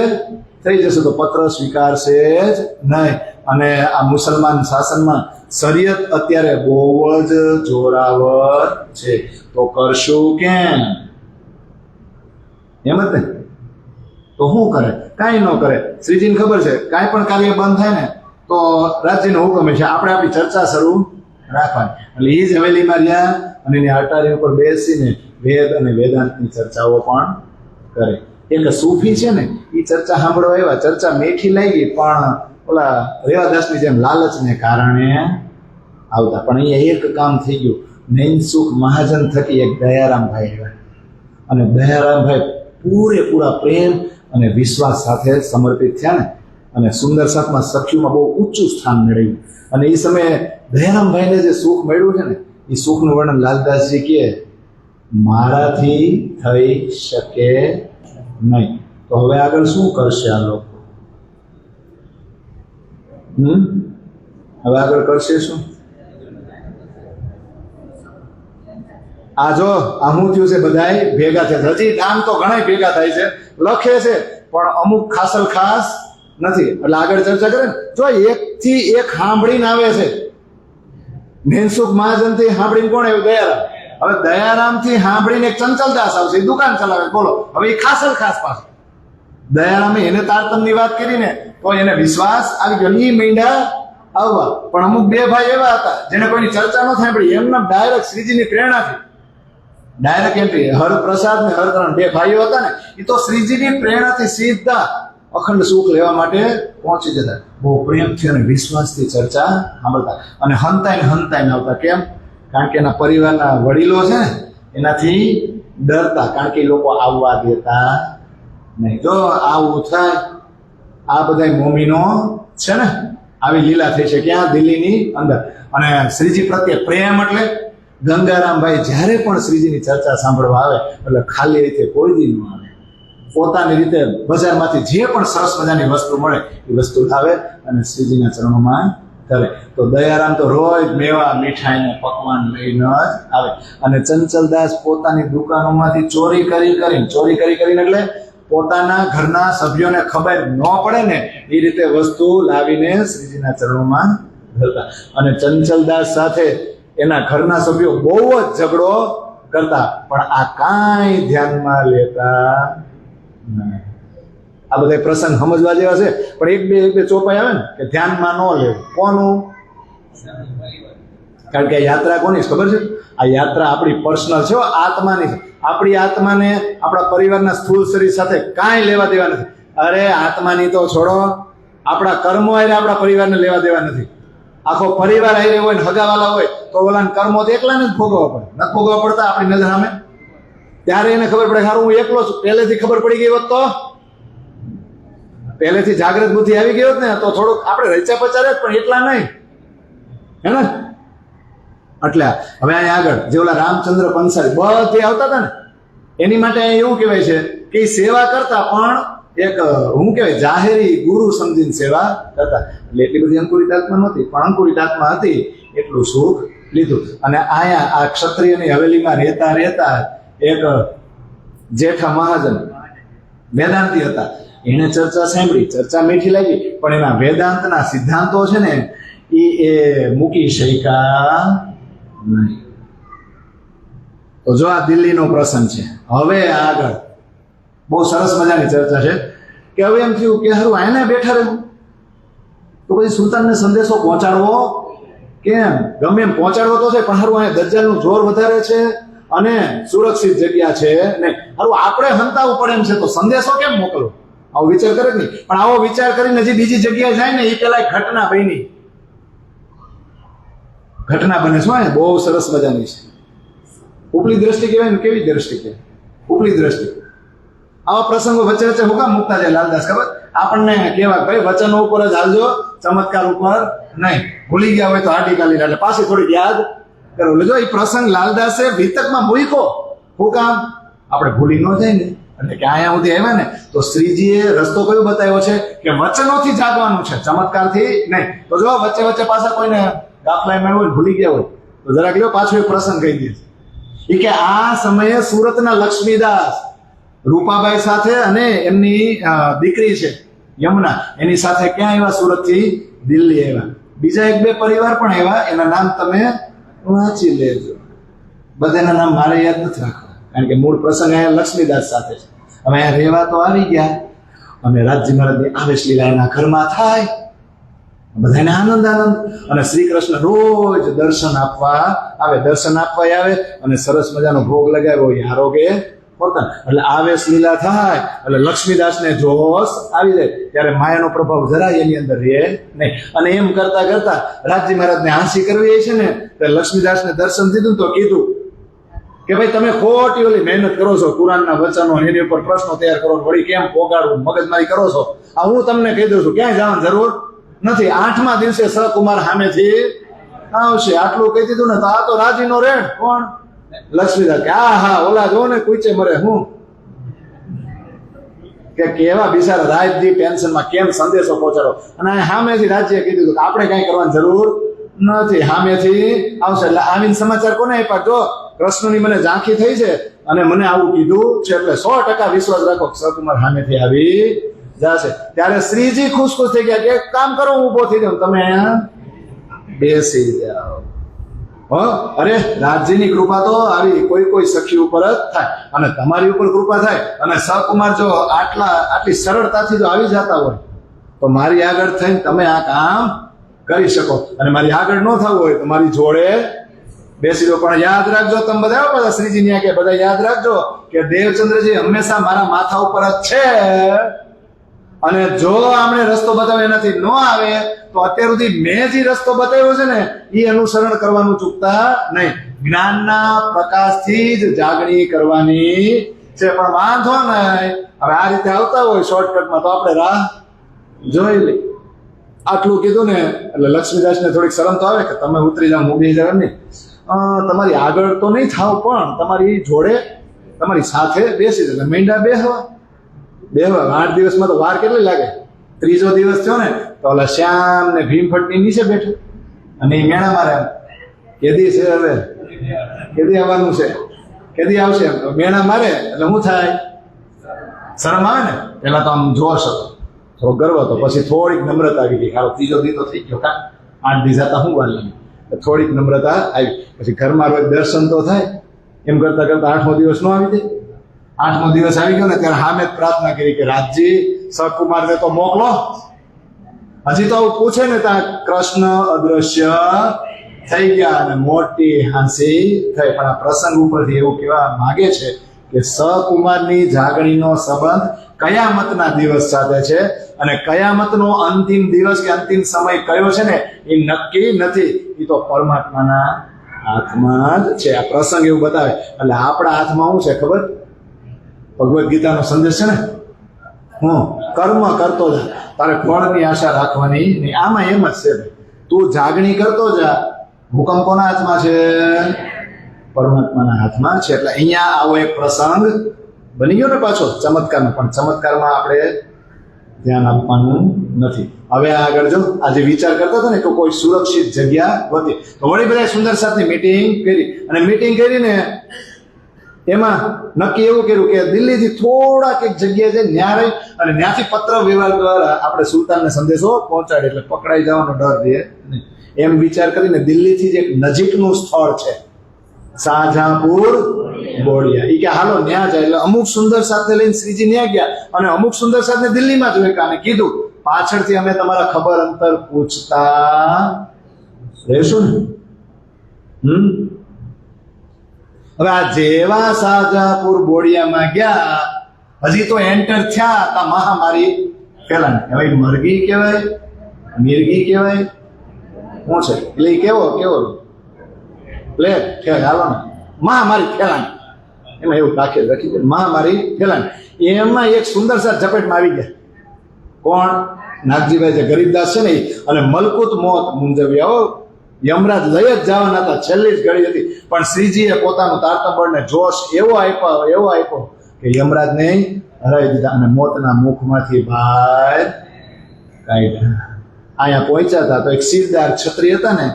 થઈ જશે તો પત્ર સ્વીકારશે જ નહીં. અને આ મુસલમાન શાસનમાં શરીયત અત્યારે બહુ જ જોરાવર છે. તો કરશું કેમ? એમ જ ને. તો શું કરે? કાંઈ ન કરે. શ્રીજીને ખબર છે કાંઈ પણ કાર્ય બંધ થાય ને તો રાજ્યનો હુકમ છે આપણે આપણી ચર્ચા શરૂ રાખવાની. એટલે એ જ હવેલીમાં રહ્યા અને એની અટારી ઉપર બેસીને વેદ અને વેદાંતની ચર્ચાઓ પણ કરે. એક સૂફી છે ને એ ચર્ચા સાંભળવા આવ્યા. ચર્ચા મીઠી લાગી પણ ઓલા રેવાદાસની જેમ લાલચને કારણે આવતા. પણ અહીંયા એક કામ થઈ ગયું. નૈનસુખ મહાજન થકી એક દયારામભાઈ આવ્યા અને દયારામભાઈ પૂરેપૂરા પ્રેમ અને વિશ્વાસ સાથે સમર્પિત થયા ને અને સુંદર સાથમાં સખીઓમાં બહુ ઊંચું સ્થાન મેળવ્યું. અને એ સમયે દયારામભાઈને જે સુખ મળ્યું છે ને એ સુખનું વર્ણન લાલદાસજી કહે મારાથી થઈ શકે નહીં. તો હવે આગળ શું કરશે આ લોકો? હવે આગળ કરશે શું? આ જો આ શું થયું છે, બધાય ભેગા થયા. હજી નામ તો ઘણા ભેગા થાય છે, લખે છે, પણ અમુક ખાસલ ખાસ નથી. એટલે આગળ ચર્ચા કરે ને જો એકથી એક સાંભળીને આવે છે. નૈનસુખ મહાજન થી સાંભળીને કોણ આવ્યું? દયારામ. હવે દયારામ થી સાંભળીને એક ચંચલદાસ આવશે, એ દુકાન ચલાવે. બોલો હવે એ ખાસલ ખાસ પાસે દયારામે એને તારતમની વાત કરીને તો એને વિશ્વાસ આવી ગયો. એ મહિના આવવા. પણ અમુક બે ભાઈ એવા હતા જેને કોઈની ચર્ચા ન સાંભળી, એમને ડાયરેક્ટ શ્રીજીની પ્રેરણાથી ડાયરેક્ટ એન્ટ્રી. હરપ્રસાદ ને હરકરણ બે ભાઈઓ હતા ને, એ તો શ્રીજીની પ્રેરણાથી સીધા અખંડ સુખ લેવા માટે પહોંચી જતા. બહુ પ્રેમથી અને વિશ્વાસથી ચર્ચા સાંભળતા અને હંતાઈને આવતા. કેમ? કારણ કે એના પરિવારના વડીલો છે ને એનાથી ડરતા, કારણ કે એ લોકો આવવા દેતા નહીં. જો આવું થાય, આ બધા મોમીનો છે ને આવી લીલા થઈ છે ક્યાં? દિલ્હીની અંદર. અને શ્રીજી પ્રત્યે પ્રેમ એટલે ગંગારામભાઈ જ્યારે પણ શ્રીજીની ચર્ચા સાંભળવા આવે એટલે ખાલી રીતે કોઈ દી ન આવે. પોતાની રીતે બજારમાંથી જે પણ સરસ મજાની વસ્તુ મળે એ વસ્તુ લાવે અને શ્રીજીના ચરણોમાં ધરે. તો દયારામ તો રોજ મેવા મીઠાઈ ને પકવાન લઈને જ આવે. અને ચંચલદાસ પોતાની દુકાનોમાંથી ચોરી કરીને એટલે પોતાના ઘરના સભ્યોને ખબર ન પડે ને એ રીતે વસ્તુ લાવીને શ્રીજીના ચરણોમાં ધરતા. અને ચંચલદાસ સાથે એના ઘરના સભ્યો બહુ જ ઝઘડો કરતા, પણ આ કાંઈ ધ્યાનમાં લેતા નહીં. આ બધા પ્રસંગ સમજવા જેવા છે, પણ એક બે ચોપાઈ આવે ને કે ધ્યાનમાં ન લેવું. કોનું? કારણ કે આ યાત્રા કોની ખબર છે? આ યાત્રા આપણી પર્સનલ છે, આત્માની છે. આપણી આત્માને આપણા પરિવારના સ્થૂળ શરીર સાથે કાંઈ લેવા દેવા નથી. અરે આત્માની તો છોડો, આપણા કર્મો આવીને આપણા પરિવારને લેવા દેવા નથી. આખો પરિવાર આવી રહ્યો હોય ને હગાવાલા હોય તો ઓલાને કર્મો તો એકલાને જ ભોગવવા પડે. નથી ભોગવવા પડતા આપણી નજર સામે? ત્યારે એને ખબર પડે સારું હું એકલો છું. પહેલેથી ખબર પડી ગઈ હોત તો, પહેલેથી જાગૃત બુદ્ધિ આવી ગઈ હોત ને તો થોડુંક આપણે રચા પચારે પણ એટલા નહીં, હે ને? એટલે હવે અહીંયા આગળ જે ઓલા રામચંદ્ર પંસારી બધે આવતા હતા ને, એની માટે એવું કહેવાય છે કે એ સેવા કરતા પણ એક હું કહેવાય જાહેરી ગુરુ સમજીને સેવા કરતા. એટલે એટલી બધી અંકુરિત આત્મા નહોતી, પણ અંકુરિત આત્મા હતી એટલું સુખ લીધું. અને અહીંયા આ ક્ષત્રિયની હવેલીમાં રહેતા એક જેઠા મહાજન વેદાંતી હતા. એને ચર્ચા સાંભળી, ચર્ચા મીઠી લાગી, પણ એના વેદાંતના સિદ્ધાંતો છે ને એ મૂકી શક્યા નહીં. તો જો આ દિલ્હીનો પ્રસંગ છે. હવે આગળ બહુ સરસ મજાની ચર્ચા છે કે હવે એમ થયું કે હારું આને બેઠા રહેવું, તો પછી સુલતાનને સંદેશો પહોંચાડવો કેમ? ગમે એમ પહોંચાડવો તો છે, પણ હારું અહીંયા દજ્જાલનું જોર વધારે છે અને સુરક્ષિત જગ્યા છે ને, હારું આપણે હંતાવું પડે એમ છે, તો સંદેશો કેમ મોકલવો? આવો વિચાર કરે જ નહીં. પણ આવો વિચાર કરીને હજી બીજી જગ્યાએ જાય ને એ પેલા ઘટના બની. ઘટના બને છે બહુ સરસ મજાની છે. ઉપલી દ્રષ્ટિ કહેવાય ને, કેવી દ્રષ્ટિ કહેવાય? ઉપલી દ્રષ્ટિ. આવા પ્રસંગો વચ્ચે વચ્ચે હું કામ મૂકતા જાય લાલદાસ ખબર? આપણને કહેવાય ભાઈ વચનો ઉપર જ હાલજો, ચમત્કાર ઉપર નહીં. ભૂલી ગયા હોય તો હાડી કાઢી એટલે પાછી થોડી યાદ કરો. એટલે જો એ પ્રસંગ લાલદાસે વિતકમાં મૂક્યો. હું કામ? આપણે ભૂલી ન જાય ને. એટલે કે અહીંયા સુધી આવ્યા ને તો શ્રીજીએ રસ્તો કયો બતાવ્યો છે કે વચનોથી જાગવાનું છે, ચમત્કારથી નહીં. તો જો વચ્ચે વચ્ચે પાછા કોઈને ગાફલામાં હોય ભૂલી ગયા હોય તો જરાક લ્યો પાછો એ પ્રસંગ કહી દે છે. એ કે આ સમયે સુરતના લક્ષ્મીદાસ રૂપાબાઈ સાથે અને એમની દીકરી છે યમુના, એની સાથે ક્યાં આવ્યા? સુરતથી દિલ્હી આવ્યા. બીજા એક બે પરિવાર પણ આવ્યા, એના નામ તમે વાંચી લેજો. બધાના નામ મારે યાદ નથી રાખવા, કારણ કે મૂળ પ્રસંગ અહીંયા લક્ષ્મીદાસ સાથે છે. હવે અહીંયા રહેવા તો આવી ગયા અને રાજજી મહારાજની આવેશ લીલા એના ઘરમાં થાય, બધાને આનંદ. અને શ્રી કૃષ્ણ રોજ દર્શન આપવા આવે અને સરસ મજાનો ભોગ લગાવ્યો એ આરોગે પોતાને. એટલે આવેશ લીલા થાય એટલે લક્ષ્મીદાસને જોશ આવી જાય, ત્યારે માયાનો પ્રભાવ જરાય એની અંદર રહે નહીં. અને એમ કરતા કરતા રાજજી મહારાજને હાંસી કરવી છે ને, ત્યારે લક્ષ્મીદાસને દર્શન દીધું તો કીધું કે ભાઈ તમે ખોટી ઓલી મહેનત કરો છો, કુરાનના વચનો એની ઉપર પ્રશ્નો તૈયાર કરો, વળી કેમ પોગાડવું, મગજમારી કરો છો. આ હું તમને કહી દઉં છું, ક્યાંય જવાની જરૂર નથી. 8મા દિવસે સકુમાર સામેથી આવશે, આટલું કહી દીધું ને તો આ તો રાજીનો રેડ. કોણ? લક્ષ્મીદાસ કે હા ઓલા જો ને કુચે મરે. હું કે કેવા બિચારા રાજજી ટેન્શનમાં કેમ સંદેશો પહોંચાડો. અને સામેથી રાજ્યએ કીધું કે આપણે કઈ કરવાની જરૂર નથી, સામેથી આવશે. એટલે આવીને સમાચાર કોને આપ્યા? જો કૃષ્ણની મને ઝાંખી થઈ છે અને મને આવું કીધું છે, એટલે 100% વિશ્વાસ રાખો સકુમાર સામેથી આવી જશે. ત્યારે શ્રીજી ખુશ થઈ ગયા કે એક કામ કરો, હું ઉભો થઈ જાઉં, તમે અહીંયા બેસી જાઓ. અરે રાજ્યની કૃપા તો આવી કોઈ સખી ઉપર જ થાય અને તમારી ઉપર કૃપા થાય. અને સકુમાર જો આટલી સરળતાથી જો આવી જતા હોય તો મારી આગળ થઈને તમે આ કામ કરી શકો. અને મારી આગળ ન થવું હોય તો મારી જોડે બેસી દો. પણ યાદ રાખજો તમે બધા, બધા શ્રીજી ન્યા કે બધા યાદ રાખજો કે દેવચંદ્રજી હંમેશા મારા માથા ઉપર જ છે, અને જો આમણે રસ્તો બતાવ્યો એનાથી ન આવે તો અત્યાર સુધી મેં જે રસ્તો બતાવ્યો છે ને એ અનુસરણ કરવાનું ચૂકતા નહીં. જ્ઞાનના પ્રકાશથી જ જાગણી કરવાની છે. પણ વાંધો નહીં, હવે આ રીતે આવતા હોય શોર્ટકટમાં તો આપણે રાહ જોઈ લઈ. આટલું કીધું ને એટલે લક્ષ્મીદાસને થોડીક શરમ તો આવે કે તમે ઉતરી જાઓ, હું બેસી જાવ નહીં. તમારી આગળ તો નહીં થાવ પણ તમારી જોડે તમારી સાથે બેસી જાય. મહિના બેહવા 8 દિવસમાં તો વાર કેટલી લાગે? 3જો દિવસ થયો ને તો ઓલા શ્યામ ને ભીમભટ્ટની નીચે બેઠો અને એ મેણા મારે કેદી છે, હવે કેદી આવવાનું છે, કેદી આવશે, મેણા મારે એટલે શું થાય? શરમ આવે ને. પેલા તો આમ જોશ હતો, થોડો ગર્વ હતો, પછી થોડીક નમ્રતા આવી ગઈ. હાલો 3જો દી તો થઈ ગયો, કા 8 દી જતા શું વાર લાગી? થોડીક નમ્રતા આવી. પછી ઘરમાં રોજ દર્શન તો થાય. એમ કરતા કરતા 8મો દિવસ નો આવી જાય. 8મો દિવસ આવી ગયો ને ત્યારે સામે જ પ્રાર્થના કરી કે રાજજી સકુમારને તો મોકલો. હજી તો આવું પૂછે ને ત્યાં કૃષ્ણ અદ્રશ્ય થઈ ગયા અને મોટી હાંસી થઈ. પણ આ પ્રસંગ ઉપરથી એવું કહેવા માંગે છે કે સકુમારની જાગણીનો સંબંધ કયામતના દિવસ સાથે છે, અને કયામતનો અંતિમ દિવસ કે અંતિમ સમય કયો છે ને એ નક્કી નથી. એ તો પરમાત્માના હાથમાં જ છે. આ પ્રસંગ એવું બતાવે. એટલે આપણા હાથમાં શું છે ખબર? ભગવદ્ ગીતાનો સંદેશ છે ને, હું કર્મ કરતો જા, તારે ફળની આશા રાખવાની નહીં. આમાં એમ જ છે, તું જાગણી કરતો જા. હુકમ કોના હાથમાં છે? પરમાત્માના હાથમાં છે. એટલે અહીંયા આવો એક પ્રસંગ બની ગયો ને પાછો ચમત્કારનો, પણ ચમત્કારમાં આપણે ધ્યાન આપવાનું નથી. હવે આગળ જો આજે વિચાર કરતા હતા ને કે કોઈ સુરક્ષિત જગ્યા હતી, તો વળી બધા સુંદર સાથની મીટિંગ કરી, અને મીટિંગ કરીને એમાં નક્કી એવું કર્યું કે દિલ્હીથી થોડાક એક જગ્યાએ છે ન્યા રહી અને ત્યાંથી પત્ર વ્યવહાર દ્વારા આપણે સુલતાનને સંદેશો પહોંચાડે એટલે પકડાઈ જવાનો ડર રહે નહીં. એમ વિચાર કરીને દિલ્હીથી જ એક નજીકનું સ્થળ છે શાહજહાંપુર બોડિયા. એ કે હાલો ન્યા જાય. એટલે અમુક સુંદર સાથે લઈને શ્રીજી ન્યા ગયા, અને અમુક સુંદર સાથે દિલ્હીમાં જ અને કીધું પાછળથી અમે તમારા ખબર અંતર પૂછતા રહેશું ને. હવે આ જેવા શાહજહાંપુર બોડિયામાં ગયા, હજી તો એન્ટર થયા તા મહામારી ફેલાણી. હવે મરઘી કહેવાય, મિરગી કહેવાય, શું છે એટલે કેવો કેવો લે ઠેક હાલો ને મહામારી ફેલાણી. એમાં એવું રાખી દે મહામારી ફેલાણી. એમાં એક સુંદર સાથ ઝપેટમાં આવી ગયા. કોણ? નાગજીભાઈ જે ગરીબદાસ છે ને, અને મલકુત મોત મુંજવ્યા. યમરાજ લઈ જ જવાના હતા, છેલ્લી જ ઘડી હતી, પણ શ્રીજીએ પોતાનું તારતંબળ ને જોશ એવો આપ્યો કે યમરાજને હરાવી દીધા અને મોતના મુખમાંથી બહાર કાઢ્યા. અહીંયા પહોંચ્યા હતા તો એક સિરદાર છત્રી હતા ને,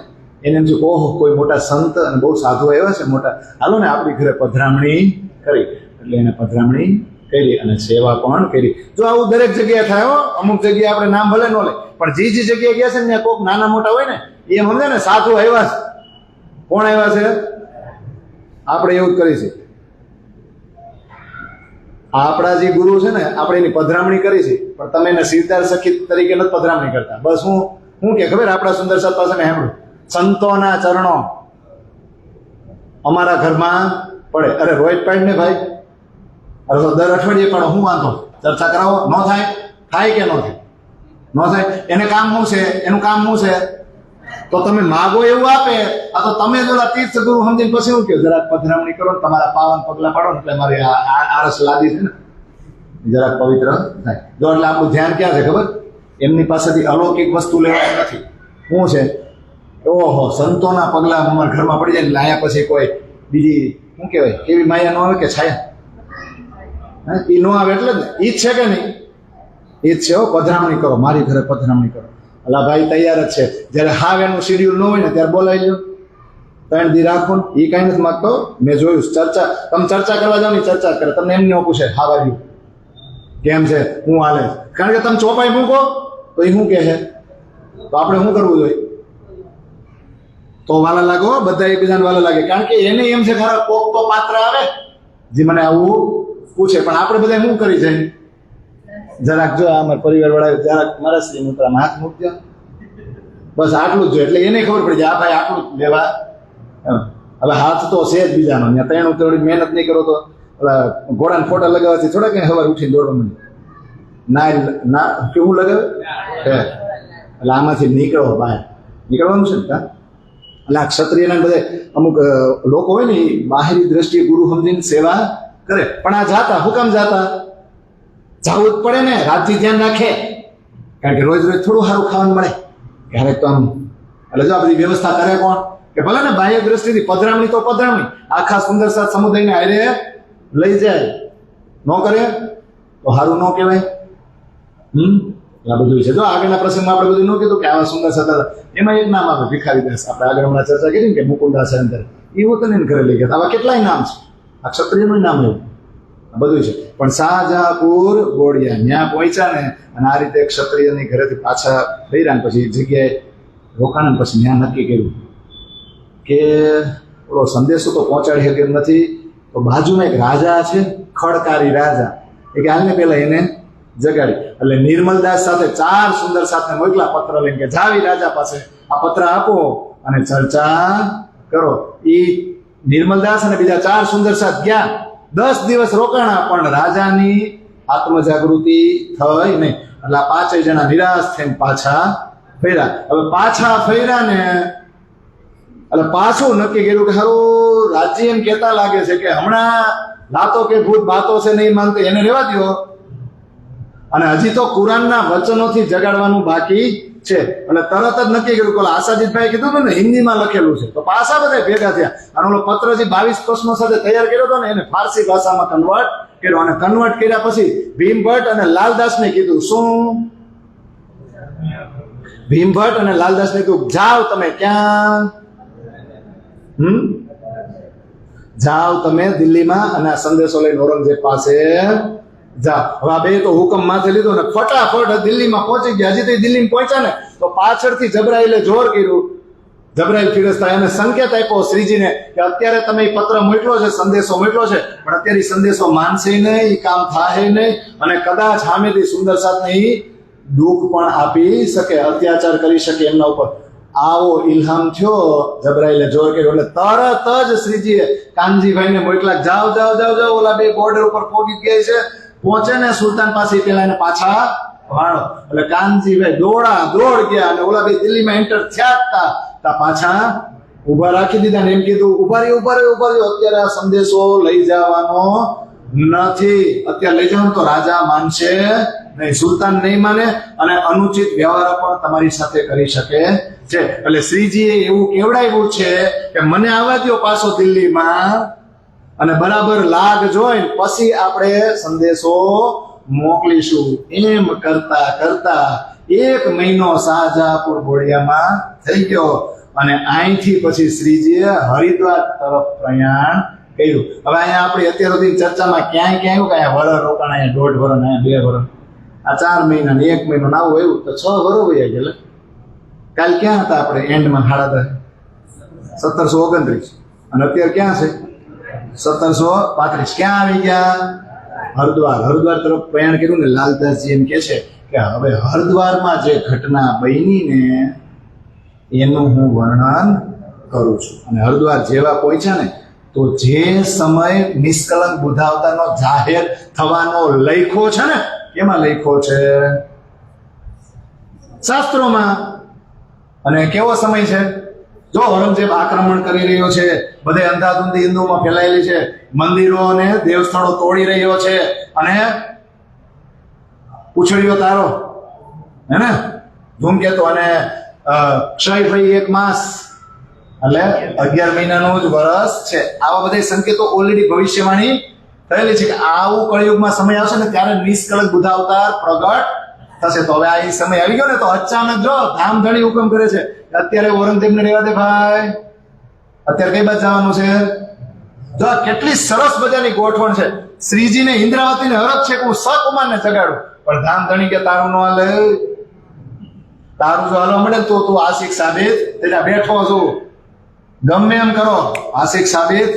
એને એમ થયું ઓહો કોઈ મોટા સંત અને બહુ સાધુ આવ્યા છે મોટા, હાલો ને આપણી ઘરે પધરામણી કરી. એટલે એને પધરામણી કરી અને સેવા પણ કરી. જો આવું દરેક જગ્યાએ થાય હો. અમુક જગ્યાએ આપણે નામ ભલે ન લે, પણ જે જગ્યાએ ગયા છે ને ત્યાં કોઈક નાના મોટા હોય ને એમ સમજે ને સાધુ આવ્યા છે. કોણ આવ્યા છે? આપણે એવું જ કરી છે. આપણા જે ગુરુ છે ને આપણે એની પધરામણી કરી છે, પણ તમે એને સિરદાર સખી તરીકે નથી પધરામણી કરતા. બસ હું કે ખબર આપણા સુંદર સાથ પાસે મેં સાંભળ્યું, સંતોના ચરણો અમારા ઘરમાં પડે. અરે રોજ પાડ ને ભાઈ, અરે તો દર અઠવાડિયે પણ હું વાંધો ચર્ચા કરાવો. ન થાય? થાય કે ન થાય? ન થાય. એને કામ શું છે? એનું કામ શું છે? તો તમે માગો એવું આપે. આ તો તમે જોડા તીર્થ ગુરુ સમજીને પછી શું કહો, જરાક પધરામણી કરો, તમારા પાવન પગલા પાડો ને એટલે મારી આરસ લાદી છે ને જરાક પવિત્ર થાય. જો એટલે આપણું ધ્યાન ક્યાં છે ખબર? એમની પાસેથી અલૌકિક વસ્તુ લેવાની નથી. શું છે? ઓહો સંતોના પગલા અમારા ઘરમાં પડી જાય એટલે આયા પછી કોઈ બીજી શું કહેવાય કેવી માયા ન આવે કે છાયા એ ન આવે. એટલે જ ને ઈ જ છે કે નહીં? ઈ જ છે. પધરામણી કરો, મારી ઘરે પધરામણી કરો. અલા ભાઈ તૈયાર જ છે. જયારે હાવ એનું શેડ્યુલ ન હોય ને ત્યારે બોલાવી લો, 3 દી રાખો ને. એ કઈ નથી માગતો. મેં જોયું ચર્ચા, તમે ચર્ચા કરવા જાઓ ને ચર્ચા કરે, તમને એમ ન પૂછે હાવ આવ્યું કેમ છે, હું હાલે. કારણ કે તમે ચોપાઈ મૂકો તો એ શું કહે છે, તો આપણે શું કરવું જોઈએ? તો વાલા લાગો, બધા એકબીજાને વાલા લાગે. કારણ કે એને એમ છે ખરા કોક તો પાત્ર આવે જે મને આવું પૂછે, પણ આપણે બધા શું કરી જાય જરાક જો અમારા પરિવાર વાળા જરાક મારા શ્રી મિત્ર હાથ મૂકજો, બસ આટલું જ જોઈએ. એટલે એને ખબર પડી જાય આ ભાઈ આટલું લેવા. હવે હાથ તો છે જ બીજાનો, ત્યાં ત્રણ થોડી મહેનત નહીં કરો તો ઓલા ઘોડાને ફોટા લગાવવાથી થોડા કઈ સવારે ઉઠીને દોડવા માંડે. ના કેવું લગાવે હે, એટલે આમાંથી નીકળો બહાર, નીકળવાનું છે ને કા. એટલે આ ક્ષત્રિયના બધે અમુક લોકો હોય ને એ બાહેરી દ્રષ્ટિએ ગુરુ સમજીને સેવા કરે, પણ આ જાતા હું કામ જાતા? જવું જ પડે ને, રાજ્ય ધ્યાન રાખે, કારણ કે રોજ રોજ થોડું સારું ખાવાનું મળે ક્યારેક તો આમ. એટલે જો આ બધી વ્યવસ્થા કરે કોણ? કે ભલે ને બાહ્ય દ્રષ્ટિથી પધરામણી તો પધરામણી, આખા સુંદર સાથ સમુદાયને હારે લઈ જાય, ન કરે તો સારું ન કહેવાય. આ બધું છે. જો આગળના પ્રસંગમાં આપણે બધું ન કીધું કે આવા સુંદર સાથ હતા, એમાં એક નામ આવે ભિખારીદાસ. આપણે આગળ હમણાં ચર્ચા કરી ને કે મુકુદાસ અંદર એ વતન ઘરે લઈ ગયા. આવા કેટલાય નામ છે, આ ક્ષત્રિયનું નામ એવું બધું છે. પણ શાહજહાંપુર ગોળિયા ત્યાં પહોંચ્યા ને, અને આ રીતે ક્ષત્રિયની ઘરેથી પાછા ફર્યા ને પછી જગ્યાએ રોકાણ, પછી ત્યાં નક્કી કર્યું કે ઓલો સંદેશો તો પહોંચાડી શકે એમ નથી, તો બાજુમાં એક રાજા છે, ખડકારી રાજા, એ કે હાલને પેલા એને જગાડી. એટલે નિર્મલદાસ સાથે 4 સુંદર સાથે મોકલા પત્ર લઈને કે જાવી રાજા પાસે આ પત્ર આપો અને ચર્ચા કરો. એ નિર્મલદાસ અને બીજા 4 સુંદર સાથ ગયા, 10 દિવસ રોકાણા, પણ રાજાની આત્મજાગૃતિ થઈ નહીં. એટલે આ 5 જણા નિરાશ થઈને પાછા ફર્યા. હવે પાછા ફર્યા ને એટલે પાછું નક્કી કર્યું કે સારું રાજ્ય એમ કહેતા લાગે છે કે હમણાં લાતો કે ભૂત બાતો છે નહીં માનતો, એને રહેવા દો, અને હજી તો કુરાનના વચનોથી જગાડવાનું બાકી છે. એટલે તરત જ નક્કી કર્યું. પેલા આશાજીતભાઈ કીધું ને હિન્દીમાં લખેલું છે, તો પાછા બધા ભેગા થયા. અને ઓલો પત્ર જે 22 પ્રશ્નો સાથે તૈયાર કર્યો હતો ને, એને ફારસી ભાષામાં કન્વર્ટ કર્યો. અને કન્વર્ટ કર્યા પછી ભીમભટ્ટ અને લાલદાસને કીધું, શું? ભીમભટ્ટ અને લાલદાસને કીધું, જાઓ તમે ક્યાં? જાઓ તમે દિલ્હીમાં, અને આ સંદેશો લઈને ઔરંગઝેબ પાસે જાઓ. હવે આ બે તો હુકમ માથે લીધો ને ફટાફટ દિલ્હીમાં પહોંચી ગયા. હજી તો દિલ્હીમાં પહોંચ્યા ને તો પાછળથી જબરાઈલે જોર કર્યું. જબરાઈલ ફિરસ્તા એને સંકેત આપ્યો શ્રીજીને કે અત્યારે તમે પત્ર મોકલો છે, સંદેશો મોકલો છે, પણ અત્યારે સંદેશો માનશે નહીં, કામ થાય નહીં, અને કદાચ સામેથી સુંદર સાથને દુઃખ પણ આપી શકે, અત્યાચાર કરી શકે એમના ઉપર. આવો ઇલ્હામ થયો, જબરાઈલે જોર કર્યો. એટલે તરત જ શ્રીજીએ કાનજીભાઈને મોકલા, જાઓ જાઓ જાઓ જાઓ, ઓલા બે બોર્ડર ઉપર પહોંચી ગયા છે. પહોંચે ને સુલતાન પાસે પેલા એને પાછા વાળો. એટલે કાનજીભાઈ દોડ ગયા, અને ઓલા બે દિલ્હીમાં એન્ટર થયા તા પાછા ઉભા રાખી દીધા ને એમ કીધું, ઉભા રહ્યો, અત્યારે આ સંદેશો લઈ જવાનો નથી. અત્યારે લઈ જવાનું તો રાજા માનશે નહીં, સુલતાન નહીં માને, અને અનુચિત વ્યવહાર પણ તમારી સાથે કરી શકે છે. એટલે શ્રીજીએ એવું કેવડાવ્યું છે કે મને આવવા દો પાછો દિલ્હીમાં, અને બરાબર લાગ જોઈને પછી આપણે સંદેશો મોકલીશું. એમ કરતા કરતા 1 મહિનો શાહજહાંપુર ગોળિયામાં થઈ ગયો, અને અહીંથી પછી શ્રીજીએ હરિદ્વાર તરફ પ્રયાણ કર્યું. હવે અહીંયા આપણી અત્યાર સુધી ચર્ચામાં ક્યાંય આવ્યું કે અહીંયા વરસ રોકાણ, અહીંયા 1.5 વર્ષ, અહીંયા 2 વર્ષ, આ 4 મહિના ને 1 મહિનો ના આવ્યું તો 6 વર્ષ વયા ગયા. કાલ ક્યાં હતા આપણે? એન્ડમાં 1729, અને અત્યારે ક્યાં છે? 1735. ક્યાં આવી ગયા? હરિદ્વાર તરફ પ્રયાણ કર્યું ને. લાલદાસજી એમ કે છે કે હવે હરિદ્વારમાં જે ઘટના બની ને એનું હું વર્ણન કરું છું. અને હરિદ્વાર જેવા પહોંચ્યા ને તો જે સમય નિષ્કલંક બુધાવતાનો જાહેર થવાનો લખ્યો છે ને, એમાં લખ્યો છે શાસ્ત્રોમાં. અને કેવો સમય છે? જો ઔરંગઝેબ આક્રમણ કરી રહ્યો છે, બધે અંધાધૂંધી હિન્દુમાં ફેલાયેલી છે, મંદિરો અને દેવસ્થળો તોડી રહ્યો છે, અને પૂછડીઓ તારો હે ને ધૂમકેતુ, અને ક્ષયભાઈ 1 માસ, એટલે 11 મહિનાનું જ વર્ષ છે. આવા બધા સંકેતો ઓલરેડી ભવિષ્યવાણી થયેલી છે કે આવું કળિયુગમાં સમય આવશે ને ત્યારે નિષ્કલંક બુદ્ધ અવતાર પ્રગટ થશે. તો હવે આ સમય આવી ગયો ને તો અચાનક જો ધામધણી હુકમ કરે છે અત્યારે ઔરંગઝેબને રહેવા દે ભાઈ, અત્યારે કઈ બાજુ જવાનું છે? જો કેટલી સરસ મજાની ગોઠવણ છે. શ્રીજીને ઇન્દ્રાવતીને હરખ છે કે હું સકુમારને જગાડું, પણ ધામધણી કે તારું નો હાલે, તારું જો હાલવા મળે તો તું આશિક સાબિત તેના બેઠો છું, ગમે એમ કરો આશિક સાબિત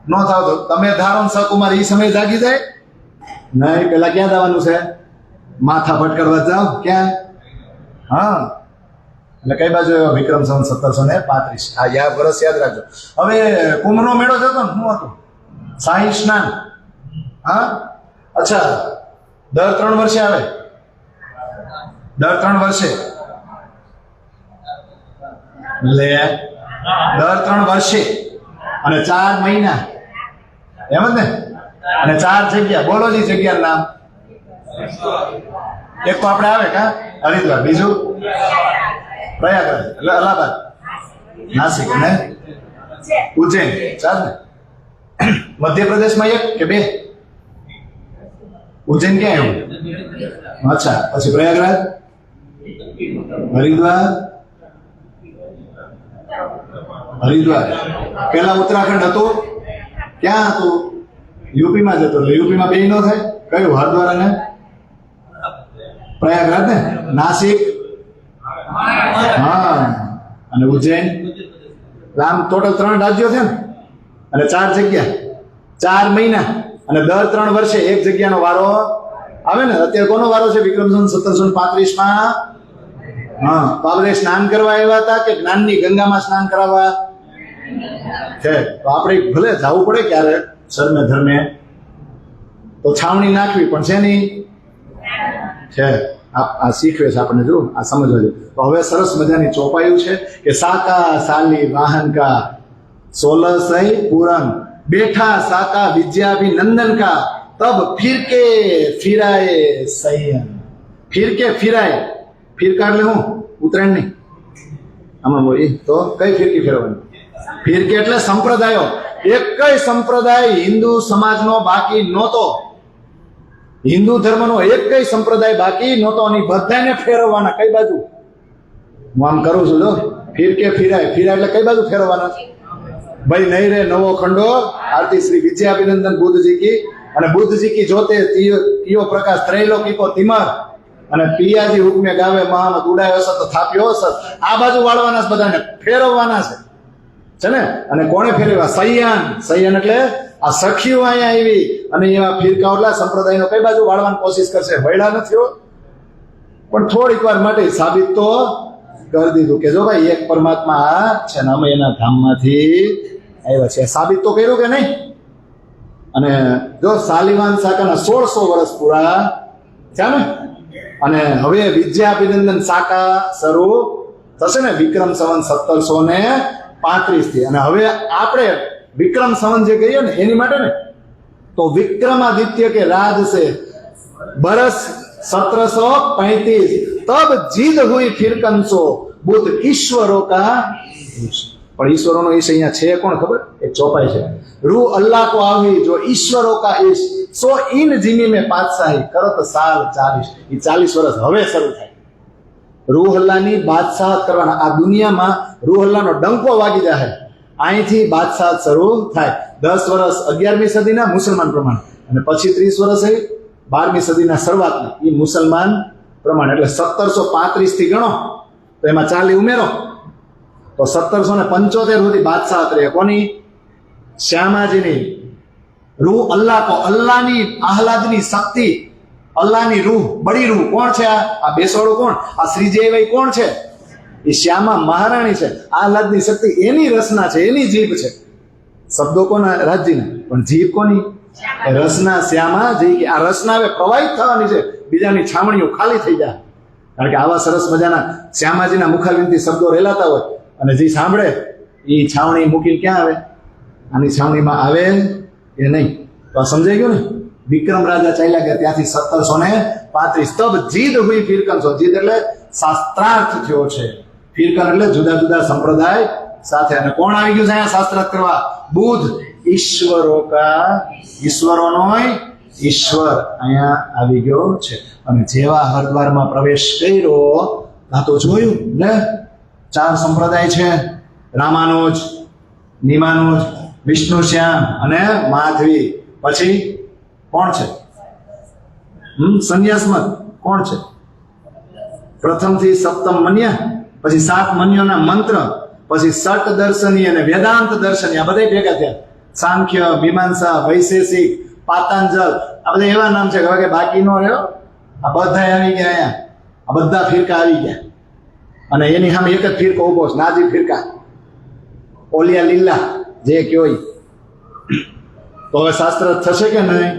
ન થાવ તો તમે ધારો સકુમાર એ સમય જાગી જાય નહીં. પેલા ક્યાં જવાનું છે? માથા ભટકરવા જાવ ક્યાં? હા, એટલે કઈ બાજુ આવ્યો? વિક્રમ સંવત 1735. આ વર્ષ યાદ રાખજો. હવે કુંભનો મેળો થતો ને, શું હતું? શાહી સ્નાન. હા, અચ્છા, દર 3 વર્ષે આવે? દર 3 વર્ષે લે, દર 3 વર્ષે અને 4 મહિના, એમ જ ને? અને 4 જગ્યા. બોલો જી જગ્યા નામ. એક તો આપણે આવે કા હરિદ્વાર, બીજું પ્રયાગરાજ એટલે અલ્હાબાદ, નાસિક અને ઉજ્જૈન. 4 ને? મધ્યપ્રદેશમાં 1 કે 2? ઉજ્જૈન ક્યાં આવ્યું? અચ્છા, પછી પ્રયાગરાજ, હરિદ્વાર. હરિદ્વાર પેલા ઉત્તરાખંડ હતું, ક્યાં હતું? યુપીમાં જ હતું. એટલે યુપીમાં 2 નો થાય. કયું? હરિદ્વાર અને પ્રયાગરાજ ને? નાસિક, હા, અને ઉજ્જૈન. આમ ટોટલ 3 રાજ્યો છે ને, અને 4 જગ્યા, 4 મહિના, અને દર 3 વર્ષે એક જગ્યાનો વારો આવે ને. અત્યારે કોનો વારો છે? વિક્રમ સંવત 1735 હા, તો આપણે સ્નાન કરવા આવ્યા હતા કે જ્ઞાનની ગંગામાં સ્નાન કરાવવા છે? તો આપણે ભલે જવું પડે ક્યારે સર્મે ધર્મે, તો છાવણી નાખવી પણ છે નહીં છે. આ શીખવે છે આપણને. જો આ સમજવા જોઈએ. તો હવે સરસ મજાની ચોપાયું છે કે સાકા સાલી વાહન કા 16 સહી પૂરન બેઠા સાકા વિદ્યાભિનંદન કા તબ ફિર કે ફિરાય સૈયન. ફિર કે ફિરાય, ફિરકા એટલે હું? ઉત્તરાયણ નહીં આમાં બોલી તો કઈ ફિરકી ફેરવવાની? ફિરકી એટલે સંપ્રદાયો. એક કઈ સંપ્રદાય હિન્દુ સમાજનો બાકી નહોતો. હિન્દુ ધર્મનો એક કઈ સંપ્રદાય બાકી નહોતો, અને બધાને ફેરવવાના. કઈ બાજુ? હું આમ કરું છું જો, ફિરકે ફિરાય. ફિરાય એટલે કઈ બાજુ ફેરવવાના? ભાઈ નહીં રે નવો ખંડો આરતી શ્રી વિદ્યાભિનંદન બુદ્ધજી કી, અને બુદ્ધજી કી જોતે તિયો પ્રકાશ ત્રૈલોકી કો તિમર, અને પિયાજી હુકમે ગાવે મહામત ઉડાયો સત થાપ્યો સત. આ બાજુ વાળવાના છે, બધાને ફેરવવાના છે ને. અને કોણે ફેરવ્યા? સૈયાન. સૈયાન એટલે આ સખીઓ અહીંયા આવી, અને એવા ફિરકાઓલા સંપ્રદાયનો કઈ બાજુ વાળવાની કોશિશ કરશે? વૈડા નથી હો, પણ થોડીક વાર માટે સાબિત તો કરી દીધું કે જો ભાઈ એક પરમાત્મા છે ને અમે એના ધામમાંથી આવ્યા છે. સાબિત તો કર્યું કે નહીં? અને જો સાલિવાન સાકાના 1600 વર્ષ પૂરા થયા ને, અને હવે વિદ્યાભિનંદન સાકા શરૂ થશે ને વિક્રમ સંવત 1735 થી. અને હવે આપણે વિક્રમ સંવત જે કહીએ ને એની માટે ને, તો વિક્રમાદિત્ય કે રાજ से बरस 1735 तब जीद हुई फिर कंसो बुद्ध ईश्वरों का. પણ ઈશ્વરોનો ઈશ અહીંયા છે કોણ ખબર? એક ચોપાઈ છે. રૂ અલ્લાહ को આવી जो ईश्वरों का ईश सो इन जिमी में बादशाही करत साल 40. એ 40 વર્ષ હવે શરૂ થાય. રૂહ અલ્લાહની બાદશાહત કરવાના. આ દુનિયામાં રૂહ અલ્લાહનો ડંકો વાગી જાય, અહીંથી બાદશાહત શરૂ થાય. 10 વર્ષ 11મી સદીના મુસલમાન પ્રમાણે, અને પછી 30 વર્ષ 12મી સદીના શરૂઆતના એ મુસલમાન પ્રમાણે. એટલે 1735 થી ગણો તો એમાં 40 ઉમેરો તો 1775 સુધી બાદશાહત રહે. કોની? શ્યામાજીની. રૂહ અલ્લાહ કો, અલ્લાહની આહલાદની શક્તિ, અલ્લાહની રૂહ, બડી રૂહ. કોણ છે આ બેસવાળું? કોણ આ? શ્રીજયભાઈ કોણ છે? એ શ્યામા મહારાણી છે. આહલાદની શક્તિ એની રસના છે, એની જીભ છે. શબ્દો કોના? રાજજીના, પણ જીભ કોની? રસના શ્યામા જી. કે આ રસના હવે પ્રવાહિત થવાની છે, બીજાની છામણીઓ ખાલી થઈ જાય. કારણ કે આવા સરસ મજાના શ્યામાજીના મુખારવિંદથી શબ્દો રેલાતા હોય, અને જે સાંભળે એ છાવણી મૂકીને ક્યાં આવે? આની છાવણીમાં આવે એ નહીં. તો આ સમજાઈ ગયું ને? વિક્રમ રાજા ચાલ્યા ગયા ત્યાંથી 1735. તબ જીદ હુઈ ફિરકન. જીદ એટલે શાસ્ત્રાર્થ થયો છે. ફિરકન એટલે જુદા જુદા સંપ્રદાય સાથે. અને કોણ આવી ગયું છે અહીંયા શાસ્ત્રાર્થ કરવા? બુદ્ધ. ઈશ્વરો કા, ઈશ્વરોનો ઈશ્વર અહીંયા આવી ગયો છે. અને જેવા હરિદ્વારમાં પ્રવેશ કર્યો આ તો જોયું ને, 4 સંપ્રદાય છે: રામાનુજ, નિમાનુજ, વિષ્ણુશ્યામ અને માધવી. પછી કોણ છે? સંન્યાસમત કોણ છે? પ્રથમ થી સપ્તમ મન્ય, પછી 7 મન્યોના મંત્ર, પછી સટ દર્શની અને વેદાંત દર્શની. આ બધા ભેગા થયા. સાંખ્ય, મીમાંસા, વૈશેષિક, પાતાંજલ. આ બધા એવા નામ છે કે બાકી નો રહ્યો. આ બધા આવી ગયા અહીંયા. આ બધા ફિરકા આવી ગયા. અને એની સામે એક જ ફિરકો ઉભો છે, નાજી ફિરકા, ઓલિયા લીલા જે કયો ઈ. તો હવે શાસ્ત્ર થશે કે નહીં?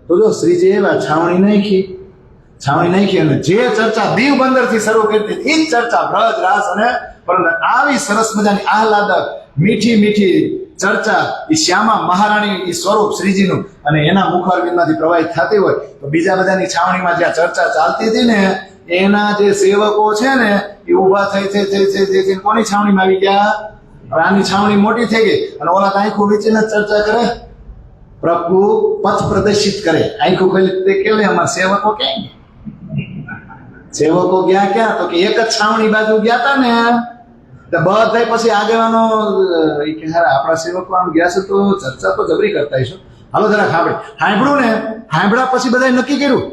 તો જો શ્રીજી એવા છાવણી નાખી અને જે ચર્ચા દીવ બંદરથી શરૂ કરી હતી એ જ ચર્ચા બ્રજ રાસ અને પરંતુ આવી સરસ મજાની આહલાદક મીઠી ચર્ચા એ શ્યામા મહારાણી એ સ્વરૂપ શ્રીજીનું અને એના મુખારવિંદમાંથી પ્રવાહિત થતી હોય તો બીજા બધાની છાવણીમાં જ્યાં ચર્ચા ચાલતી હતી ને એના જે સેવકો છે ને એ ઊભા થઈ કોની છાવણીમાં આવી ગયા? આની છાવણી મોટી થઈ ગઈ અને ઓલા આંખો વીચીને ચર્ચા કરે, પ્રભુ પથ પ્રદર્શિત કરે, આંખો ખોલી તે કેલે અમારા સેવકો ક્યાં ગયા? સેવકો ગયા ક્યાં? તો કે એક જ છાવણી બાજુ ગયા હતા ને બધા પછી આગેવાનો કે આપણા સેવકો આમ ગયા છે તો ચર્ચા તો જબરી કરતા હશો, હાલો જરા સાંભળ્યું ને, સાંભળ્યા પછી બધાએ નક્કી કર્યું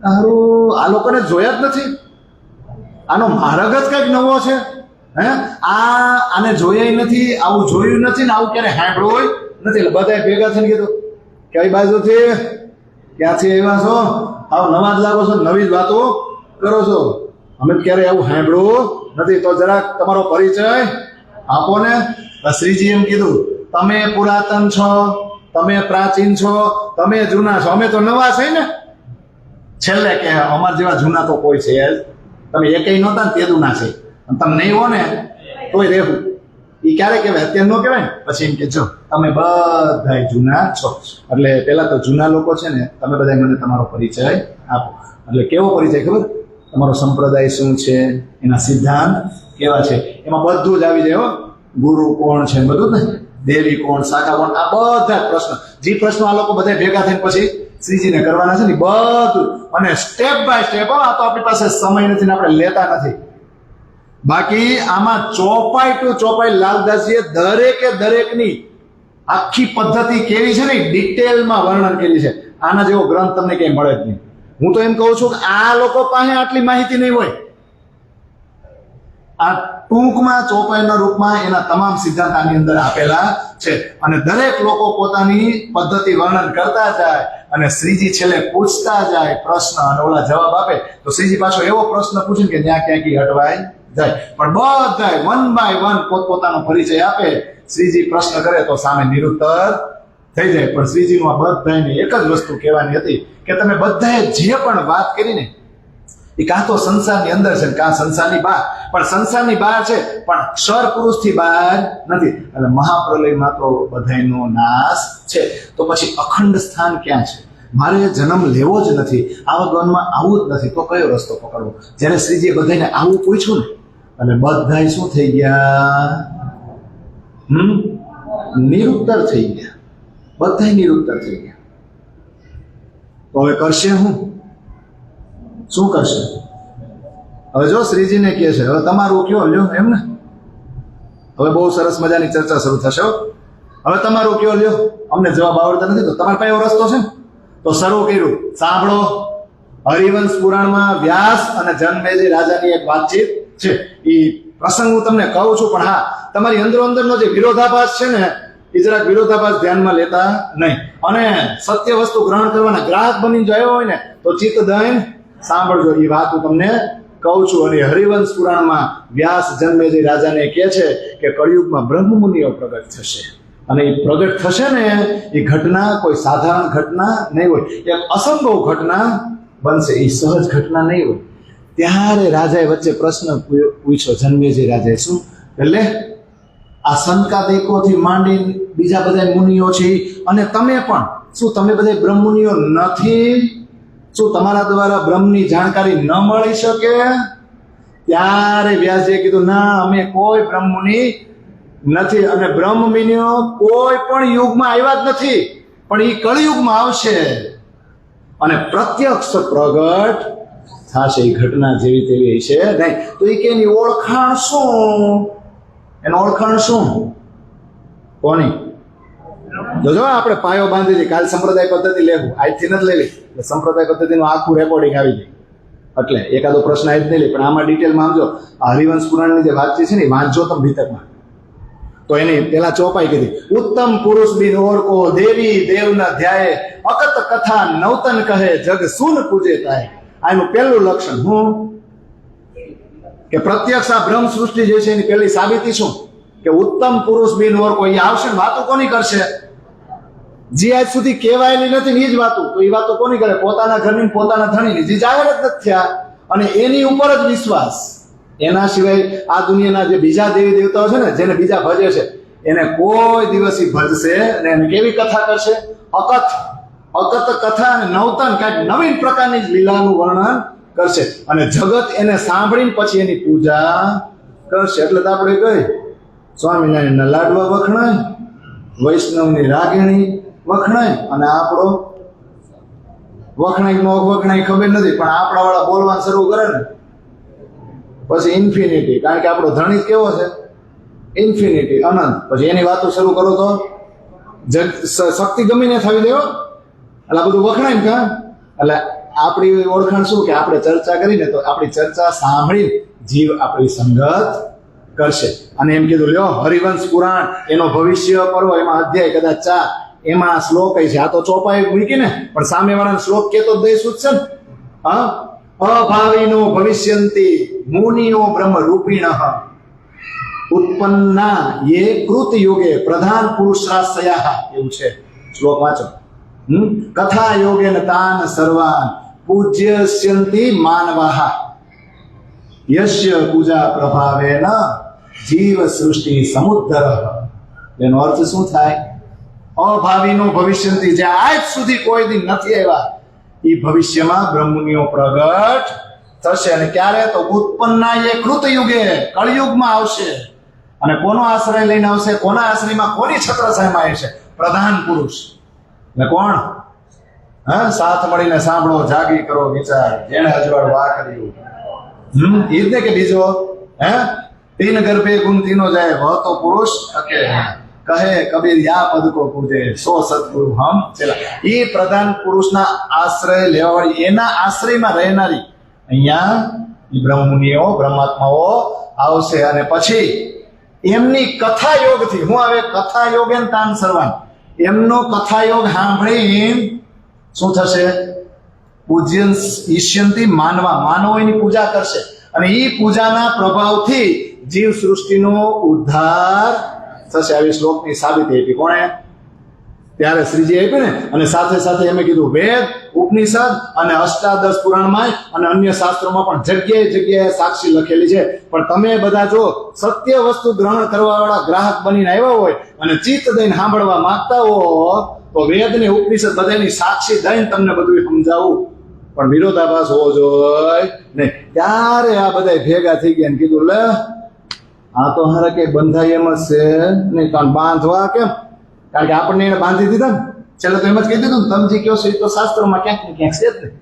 હારું આ લોકોને જોયા જ નથી, આનો માર્ગ જ કઈક નવો છે, હે આને જોયા નથી, આવું જોયું નથી ને આવું ક્યારે સાંભળવું હોય નથી. એટલે બધાએ ભેગા થઈને કીધું કઈ બાજુથી ક્યાંથી આવ્યા છો? આવું નવા જ લાગો છો, નવી જ વાતો કરો છો, અમે ક્યારે આવું સાંભળવું નથી, તો જરાક તમારો પરિચય આપો ને. શ્રીજી એમ કીધું તમે પુરાતન છો, તમે પ્રાચીન છો, તમે જૂના છો, અમે તો નવા છે ને. છેલ્લે કે અમાર જેવા જૂના તો કોઈ છે જ, તમે એકેય નહોતા ને તે જૂના છે, તમે નહીં હો ને તોય રહેવું. એ ક્યારે કહેવાય? અત્યારે ન કહેવાય ને. પછી એમ કે જો તમે બધા જૂના છો, એટલે પેલા તો જૂના લોકો છે ને તમે બધા મને તમારો પરિચય આપો. એટલે કેવો પરિચય ખબર? તમારો સંપ્રદાય શું છે, એના સિદ્ધાંત કેવા છે, એમાં બધું જ આવી જાય હો. ગુરુ કોણ છે બધું ને, દેવી કોણ, શાખા કોણ, આ બધા પ્રશ્ન જે પ્રશ્નો આ લોકો બધા ભેગા થઈને પછી શ્રીજીને કરવાના છે ને બધું, અને સ્ટેપ બાય સ્ટેપ. આ તો આપણી પાસે સમય નથી ને આપણે લેતા નથી. બાકી આમાં ચોપાઈ ટુ ચોપાઈ લાલદાસજીએ દરેકની આખી પદ્ધતિ કેવી છે ને ડિટેલમાં વર્ણન કરી છે. આના જેવો ગ્રંથ તમને ક્યાંય મળે જ નહીં. હું તો એમ કહું છું કે આ લોકો પાસે આટલી માહિતી નહીં હોય. આ ટૂંકમાં ચોપાઈના રૂપમાં એના તમામ સિદ્ધાંત આની અંદર આપેલા છે અને દરેક લોકો પોતાની પદ્ધતિ વર્ણન કરતા જાય અને શ્રીજી છેલ્લે પૂછતા જાય પ્રશ્ન અને ઓલા જવાબ આપે તો શ્રીજી પાછો એવો પ્રશ્ન પૂછે કે ત્યાં ક્યાંક અટવાય જાય. પણ બધાય વન બાય વન પોતપોતાનો પરિચય આપે. શ્રીજી પ્રશ્ન કરે તો સામે નિરુત્તર થઈ જાય. પણ શ્રીજીનું આ બધાને એક જ વસ્તુ કહેવાની હતી કે તમે બધાએ જે પણ વાત કરીને એ કાં તો સંસારની અંદર છે કાં સંસારની બહાર, પણ સંસારની બહાર છે પણ ક્ષર પુરુષથી બહાર નથી. એટલે મહાપ્રલયમાં તો બધાયનો નાશ છે. તો પછી અખંડ સ્થાન ક્યાં છે? મારે જન્મ લેવો જ નથી, આવા ગવનમાં આવવું જ નથી, તો કયો રસ્તો પકડવો? જ્યારે શ્રીજીએ બધાને આવું પૂછ્યું ને એટલે બધાય શું થઈ ગયા? નિરુત્તર થઈ ગયા. બધાય નિરુત્તર થઈ ગયા. તો હવે કરશે શું કરશે? હવે જો શ્રીજીને કહે છે હવે તમારું કયો લ્યો, એમ ને. હવે બહુ સરસ મજાની ચર્ચા શરૂ થશે. હવે તમારું કયો લ્યો, અમને જવાબ આવડતા નથી તો તમારા પાસે એવો રસ્તો છે ને. તો શરૂ કર્યું. સાંભળો, હરિવંશ પુરાણમાં વ્યાસ અને જનમેજય રાજાની એક વાતચીત છે. એ પ્રસંગ હું તમને કહું છું, પણ હા તમારી અંદરો અંદરનો જે વિરોધાભાસ છે ને એ જરાક વિરોધાભાસ ધ્યાનમાં લેતા નહીં. અને સત્ય વસ્તુ ગ્રહણ કરવાના ગ્રાહક બની જાય હોય ને તો ચિત્ત દઈને સાંભળજો. એ વાત હું તમને કહું છું. અને હરિવંશ પુરાણમાં વ્યાસ જન્મેજય રાજાને કહે છે કે કળિયુગમાં બ્રહ્મમુનિઓ પ્રગટ થશે અને એ પ્રગટ થશે ને એ ઘટના કોઈ સાધારણ ઘટના નહીં હોય, એક અસંભવ ઘટના બનશે. એ સહજ ઘટના નહીં હોય. ત્યારે રાજાએ વચ્ચે પ્રશ્ન પૂછ્યો, જન્મેજય રાજાએ. શું? એટલે આ સંકાદિકોથી માંડી બીજા બધા મુનિઓ છે અને તમે પણ, શું તમે બધા બ્રહ્મમુનિઓ નથી? શું તમારા દ્વારા બ્રહ્મની જાણકારી ન મળી શકે? ત્યારે વ્યાસજીએ કીધું ના, અમે કોઈ બ્રહ્મમુનિ નથી અને બ્રહ્મમુનિઓ કોઈ પણ યુગમાં આવ્યા જ નથી, પણ એ કળિયુગમાં આવશે અને પ્રત્યક્ષ પ્રગટ થશે. એ ઘટના જેવી તેવી છે નહીં. તો એ કે એની ઓળખાણ શું? એનું ઓળખાણ શું? કોની? જો આપણે પાયો બાંધી છે. કાલ સંપ્રદાય પદ્ધતિ લેવું, આજથી નથી લેવી. સંપ્રદાય પદ્ધતિનું આખું રેકોર્ડિંગ આવી જાય. એટલે એકાદો પ્રશ્ન આજ નહીં લે, પણ આમાં ડિટેલમાં સમજો. આ હરિવંશ પુરાણની જે વાતચીત છે ને વાંચજો તમે ભીતકમાં. તો એની પેલા ચોપાઈ કીધી, ઉત્તમ પુરુષ બિન ઓળખો, દેવી દેવ ન ધ્યાય, અકત કથા નવતન કહે, જગ સુન પૂજે થાય. આનું પહેલું લક્ષણ હું કે પ્રત્યક્ષ આ બ્રહ્મ સૃષ્ટિ જે છે એની પહેલી સાબિતી શું? કે ઉત્તમ પુરુષ બિન ઓર કોઈ આવશે ને વાતો કોની કરશે? જે આજ સુધી કહેવાયેલી નથી ને એ જ વાતો, તો એ વાતો કોની કરે? પોતાના ઘરની પોતાના ધણીની, જે જાહેર જ નથી થયા અને એની ઉપર જ વિશ્વાસ. એના સિવાય આ દુનિયાના જે બીજા દેવી દેવતાઓ છે ને, જેને બીજા ભજે છે, એને કોઈ દિવસ ઈ ભજશે અને એને કેવી કથા કરશે? અકથ કથા અને નવતન કાંઈક નવીન પ્રકારની જ લીલાનું વર્ણન કરશે અને જગત એને સાંભળીને પછી એની પૂજા કરશે. એટલે તો આપણે કહી સ્વામિનારાયણના લાડવા વખણાય, વૈષ્ણવની રાગિણી વખણાય અને આપણો વખણાય નો વખણાય ખબર નથી, પણ આપણા વાળા બોલવાનું શરૂ કરે ને પછી ઇન્ફિનિટી, કારણ કે આપણો ધણી કેવો છે? ઇન્ફિનિટી, અનંત. પછી એની વાતો શરૂ કરો તો શક્તિ ગમીને થવી દેવો, એટલે આ બધું વખણાય ને કા. એટલે આપણી ઓળખાણ શું? કે આપણે ચર્ચા કરીને તો આપણી ચર્ચા સાંભળી જીવ આપણી સંગત કરશે. અને એમ કીધું લ્યો હરિવંશ પુરાણ એનો ભવિષ્ય પર્વ, એમાં અધ્યાય કદાચ 4, એમાં શ્લોક છે. આ તો ચોપાઈ મૂકીને પણ સામેવાળાનો શ્લોક કેતો દઈશું જ છે ને. હા, અભાવિનો ભવિષ્યંતિ મુનિઓ બ્રહ્મ રૂપિણ ઉત્પન્ના યે કૃત યોગે પ્રધાન પુરુષાશ્રયા, એવું છે. શ્લોક વાંચો. કથા યોગેન તાન સર્વાન પૂજ્યસ્યંતિ માનવાહ યસ્ય પૂજા પ્રભાવેન જીવ સૃષ્ટિ સમુદ્ર. એનો અર્થ શું થાય? અભાવિનો ભવિષ્યંતિ, જે આજ સુધી કોઈ દિન નથી આવ્યા એ ભવિષ્યમાં બ્રહ્મુનિઓ પ્રગટ થશે. અને ક્યારે? તો ઉત્પન્ના એ કૃત યુગે, કળયુગમાં આવશે. અને કોનો આશ્રય લઈને આવશે? કોના આશ્રયમાં, કોની છત્રછાયામાં આવશે? પ્રધાન પુરુષ. ને કોણ? હા, સાથ મળીને સાંભળો, જાગી કરો વિચાર, જેણે અજવાળ વા કર્યું. એ જ ને કે બીજો? હે, તીન ગર્ભે ગુણ તીનો જાય, વહ તો પુરુષ અકે કહે કબીર યા પદ કો પૂજે સો સદગુરુ હમ ચેલા. એ પ્રધાન પુરુષના આશ્રય લેવાવાળી, એના આશ્રયમાં રહેનારી અહીંયા એ બ્રહ્મુનિઓ, બ્રહ્માત્માઓ આવશે. અને પછી એમની કથા યોગથી, હું હવે કથા યોગે તાન સર્વાન, એમનો કથા યોગ સાંભળી શું થશે? પૂજ્ય ઈષ્યંતિ માનવા, માનવો એની પૂજા કરશે. અને એ પૂજાના પ્રભાવથી જીવ સૃષ્ટિનો ઉદ્ધાર થશે. આવી શ્લોકની સાબિતી આપી કોણે? ત્યારે શ્રીજી આપી ને. અને સાથે સાથે એમ કીધું વેદ, ઉપનિષદ અને અષ્ટાદશ પુરાણમાં અને અન્ય શાસ્ત્રોમાં પણ જગ્યાએ જગ્યાએ સાક્ષી લખેલી છે. પણ તમે બધા જો સત્ય વસ્તુ ગ્રહણ કરવા વાળા ગ્રાહક બનીને આવ્યા હોય અને ચિત્ત દઈને સાંભળવા માંગતા હો તો વેદ ને ઉપનિષદ બધાની સાક્ષી દઈને તમને બધું સમજાવું, પણ વિરોધાભાસ હોવો જોઈએ નહીં. ત્યારે આ બધા ભેગા થઈ ગયા ને કીધું લે આ તો હારે કે બંધાય એમ જ છે નહીં, કારણ બાંધવા કેમ? કારણ કે આપણને એને બાંધી દીધા ને. છેલ્લે તો એમ જ કહી દીધું ને, તમે જે કહો છો એ તો શાસ્ત્રોમાં ક્યાંક ને ક્યાંક છે જ નહીં.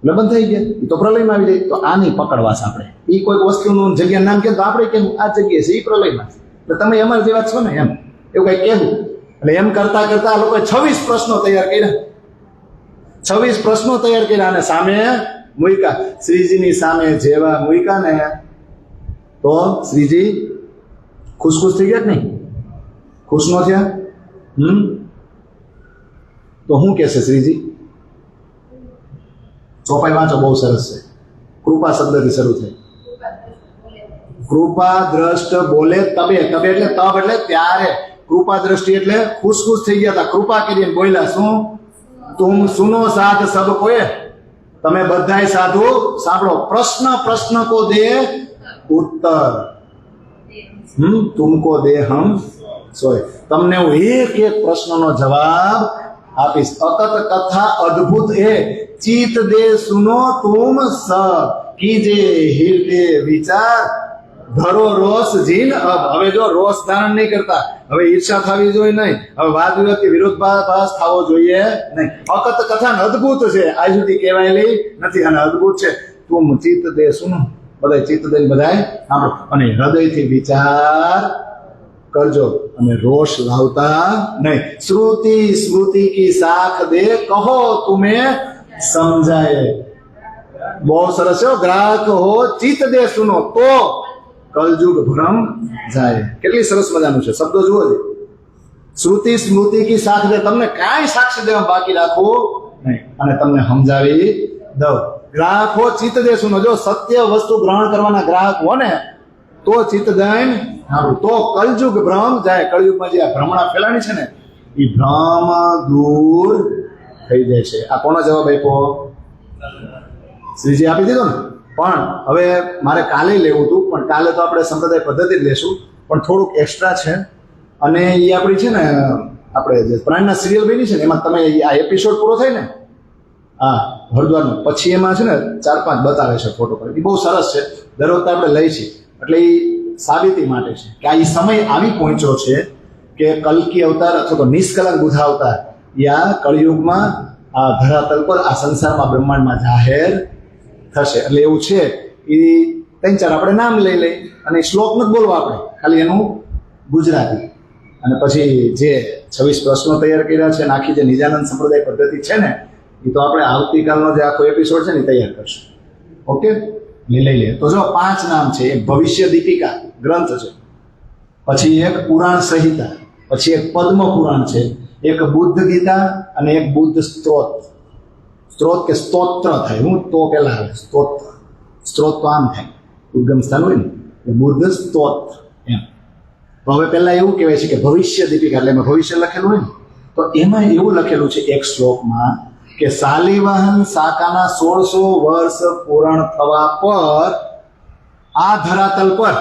એટલે બંધાઈ ગયા, એ તો પ્રલયમાં આવી જાય. તો આની પકડવાસ આપણે, એ કોઈક વસ્તુનું જગ્યા નામ કહે તો આપણે કેમ આ જગ્યાએ છે એ પ્રલયમાં છે. એટલે તમે અમારા જેવા છો ને એમ, એવું કઈ કહેવું. એટલે એમ કરતા કરતા આ લોકોએ 26 પ્રશ્નો તૈયાર કર્યા. 26 પ્રશ્નો તૈયાર કર્યા અને સામે મૂક્યા. શ્રીજીની સામે જેવા મૂક્યા ને તો શ્રીજી ખુશ થઈ ગયા કે નહીં? ખુશ નો થયા? તો શું કહેશે શ્રીજી? ચોપાઈ વાંચો, બહુ સરસ છે. કૃપા શબ્દથી શરૂ થાય. કૃપા દ્રષ્ટ બોલે તબે, તબે એટલે તબ એટલે ત્યારે. કૃપા દ્રષ્ટિ એટલે ખુશ થઈ ગયા હતા, કૃપા કરીને બોલ્યા. શું? તુમ સુનો સાધ સબ કોએ, તમે બધાય સાધુ સાંભળો. પ્રશ્ન કો દે ઉત્તર, તુમકો દે હમ સોય. તમને હું એક પ્રશ્નનો જવાબ આપીશ. અકત કથા અદ્ભુત એ ચિત દે સુનો તુમ સબ કીજે હૃદય વિચાર ધરો રોષ જીન અબ. હવે જો રોષ ધારણ નહીં કરતા, હવે ઈર્ષા થવી જોઈએ નહીં, હવે વાદ વિવાદ કે વિરોધાભાસ થવો જોઈએ નહીં. અકત કથા અદ્ભુત છે, આજ સુધી કહેવાયેલી નથી અને અદ્ભુત છે. તું ચિત્ત દે સુનો, બધા ચિત્ત દે બધાય સાંભળો અને હૃદયથી વિચાર કરજો અને રોષ લાવતા નહીં. શ્રુતિ સ્મૃતિ કી સાખ દે કહો તુમે સમજાય. બહુ સરસ છે. ગ્રાહક હો ચિત્ત દે સુનો તો કલયુગ ભ્રમ જાય. કેટલી સરસ મજાનું છે. શબ્દો જુઓ છે. શ્રુતિ સ્મૃતિ કી સાખ દે, તમને કાંઈ સાક્ષી દેવા બાકી રાખવું નહીં અને તમને સમજાવી દઉં. ગ્રાહક હો ચિત્ત દેશુનો. જો સત્ય વસ્તુ ગ્રહણ કરવાના ગ્રાહક હો ને તો ચિત્ત દૈન સારું, તો કલયુગ ભ્રમ જાય. કળયુગમાં જે આ ભ્રમણા ફેલાણી છે ને એ ભ્રમ દૂર થઈ જાય છે. આ કોનો જવાબ આપ્યો? શ્રીજી આપી દીધો ને. પણ હવે મારે કાલે લેવું હતું, પણ કાલે તો આપણે સંપ્રદાય પદ્ધતિ જ લેશું, પણ થોડુંક એક્સ્ટ્રા છે. અને એ આપણી છે ને આપણે જે પ્રાણના સિરિયલ બની છે ને એમાં તમે આ એપિસોડ પૂરો થાય ને હા હરિદ્વારનો, પછી એમાં છે ને 4-5 બતાવે છે ફોટો પર. એ બહુ સરસ છે, દર વખતે આપણે લઈ છીએ. એટલે એ સાબિતી માટે છે કે આ એ સમય આવી પહોંચ્યો છે કે કલ્કી અવતાર અથવા તો નિષ્કલંક બુદ્ધા અવતાર યા કળિયુગમાં આ ધરાતલ પર આ સંસારમાં બ્રહ્માંડમાં જાહેર થશે. એટલે એવું છે એ 3-4 આપણે નામ લઈ લઈ અને શ્લોક નથી બોલવા આપણે, ખાલી એનું ગુજરાતી. અને પછી જે 26 પ્રશ્નો તૈયાર કર્યા છે અને આખી જે નિજાનંદ સંપ્રદાય પદ્ધતિ છે ને એ તો આપણે આવતીકાલનો જે આખો એપિસોડ છે ને તૈયાર કરશું. ઓકે, લઈ લે. તો જો 5 નામ છે. એક ભવિષ્ય દીપિકા ગ્રંથ છે, પછી એક પુરાણ સંહિતા, પછી એક પદ્મ પુરાણ છે, એક બુદ્ધ ગીતા અને એક બુદ્ધ સ્ત્રોત. સ્ત્રોત કે સ્તોત્ર થાય, હું તો પેલા આવે સ્તોત્ર. સ્ત્રોત તો આમ થાય ઉદ્ગમ સ્થાન હોય ને, બુદ્ધ સ્તોત્ર એમ. તો હવે પહેલા એવું કહેવાય છે કે ભવિષ્ય દીપિકા, એટલે એમાં ભવિષ્ય લખેલું હોય ને, તો એમાં એવું લખેલું છે એક શ્લોકમાં કે શાલિવાહન શાકાના 1600 વર્ષ પૂર્ણ થવા પર આ ધરાતલ પર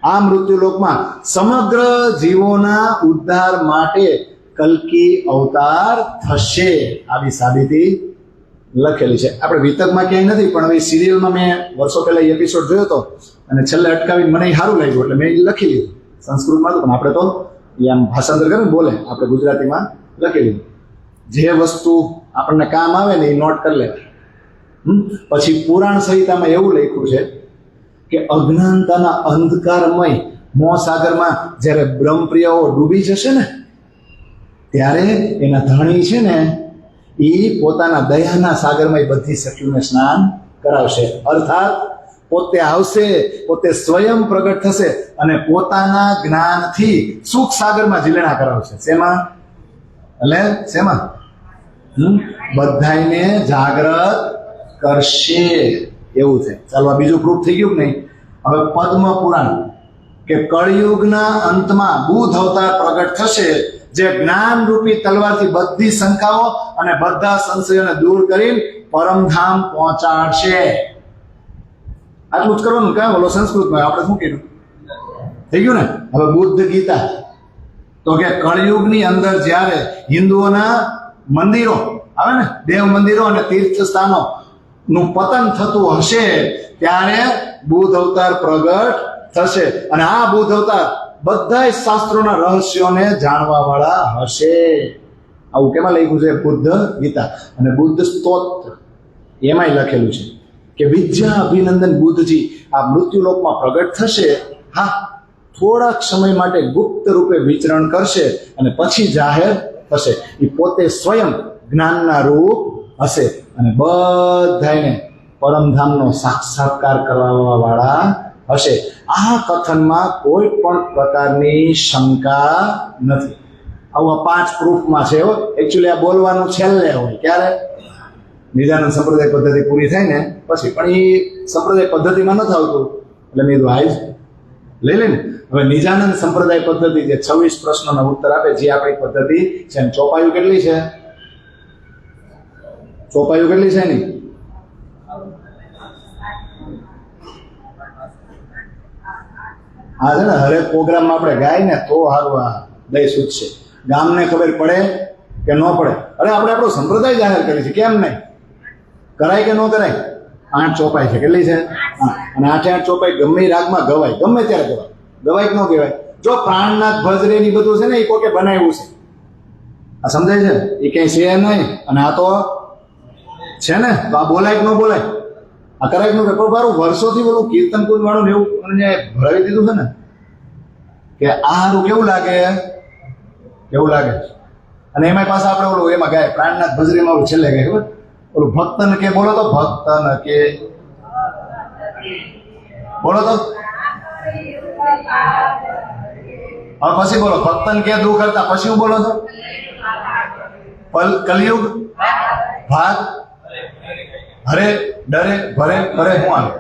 આ મૃત્યુલોકમાં સમગ્ર જીવોના ઉદ્ધાર માટે કલ્કી અવતાર થશે. આવી સાબિતી લખેલી છે. આપણે વિતકમાં ક્યાંય નથી, પણ હવે સિરિયલમાં મેં વર્ષો પહેલા એપિસોડ જોયો હતો અને છેલ્લે અટકાવી મને સારું લાગ્યું એટલે મેં એ લખી લીધું. સંસ્કૃતમાં તો પણ આપણે તો આમ ભાષાંતર કરીને બોલે, આપણે ગુજરાતીમાં લખી લીધું. જે વસ્તુ આપણને કામ આવે ને એ નોટ કરી લેવાય. પછી પુરાણ સંહિતામાં એવું લખ્યું છે કે અજ્ઞાનતાના અંધકારમય મોહસાગરમાં જ્યારે બ્રહ્મપ્રિયાઓ ડૂબી જશે ને ત્યારે એના ધણી છે ને એ પોતાના દયાના સાગરમાં બધી સખીઓને સ્નાન કરાવશે. અર્થાત પોતે આવશે, પોતે સ્વયં પ્રગટ થશે અને પોતાના જ્ઞાનથી સુખ સાગરમાં જીલણા કરાવશે. શેમાં? એટલે શેમાં? બધાને જાગૃત કરશે. એવું છે. ચાલો આ બીજું પ્રૂફ થઈ ગયું કે નહીં? હવે પદ્મ પુરાણ કે કળિયુગના અંતમાં બુદ્ધ અવતાર પ્રગટ થશે, જે જ્ઞાન રૂપી તલવારથી બધી શંકાઓ અને બધા સંશયોને દૂર કરીને પરમધામ પહોંચાડશે. આટલું જ કરવાનું. કાં બોલો સંસ્કૃતમાં આપણે શું કીધું? થઈ ગયું ને? હવે બુદ્ધ ગીતા તો કે કળિયુગની અંદર જ્યારે હિન્દુઓના મંદિરો આવે ને, દેવ મંદિરો અને તીર્થ સ્થાનો નું પતન થતું હશે ત્યારે બુદ્ધ અવતાર પ્રગટ થશે. અને આ બુદ્ધ અવતાર બધા શાસ્ત્રોના રહસ્યોને જાણવા વાળા હશે. આવું કેમાં લખ્યું છે? બુદ્ધ ગીતા અને બુદ્ધ સ્તોત્ર એમાંય લખેલું છે કે વિદ્યા અભિનંદન બુદ્ધજી આ મૃત્યુલોકમાં પ્રગટ થશે. હા, થોડાક સમય માટે ગુપ્ત રૂપે વિચરણ કરશે અને પછી જાહેર થશે. એ પોતે સ્વયં જ્ઞાનના રૂપ હશે અને બધાને પરમધામનો સાક્ષાત્કાર કરાવવા વાળા હશે. આ કથનમાં કોઈ પણ પ્રકારની શંકા નથી. આવા 5 પ્રૂફમાં છે. એકચ્યુઅલી આ બોલવાનું છેલ્લે હોય ક્યારે? નિજાનંદ સંપ્રદાય પદ્ધતિ પૂરી થાય ને પછી. પણ એ સંપ્રદાય પદ્ધતિમાં નથી આવતું એટલે મેં કીધું આજ લઈ લે ને. હવે નિજાનંદ સંપ્રદાય પદ્ધતિ જે 26 પ્રશ્નોના ઉત્તર આપે જે આપણી પદ્ધતિ છે, ચોપાયું કેટલી છે? ચોપાયું કેટલી છે એની? હા છે ને, હરેક પ્રોગ્રામમાં આપણે ગાય ને તો સારું આ દઈ સૂચશે. ગામને ખબર પડે કે ન પડે. અરે આપણે આપણો સંપ્રદાય જાહેર કરી છે, કેમ નહીં? કરાય કે ન કરાય? 8 ચોપાઈ છે. કેટલી છે? હા. અને 8 ચોપાઈ ગમે રાગમાં ગવાય, ગમે ત્યારે ગવાય. ગવાય કે ન કહેવાય? જો પ્રાણનાથ ભજરે ની બધું છે ને એ કોકે બનાવ્યું છે. આ સમજાય છે? એ કઈ છે નહીં. અને આ તો છે ને, તો આ બોલાય કે ન બોલાય? આ કરાય કે ન કરાય? મારું વર્ષોથી બોલું કીર્તન કુંજ વાળું એવું મને ભરાવી દીધું છે ને કે આ હારું કેવું લાગે? કેવું લાગે? અને એમાં પાછા આપણે ઓલું એમાં ગાય પ્રાણનાથ ભજરીમાં ઓલું છેલ્લે ગાય ખબર? ઓલું ભક્તન કે બોલો તો, ભક્તન કે બોલો તો. હવે પછી બોલો ભક્તન કે દુઃખ કરતા પછી હું બોલો છો? કલયુગ ભાગ હરે ડરે ભરે ભરે શું આવે?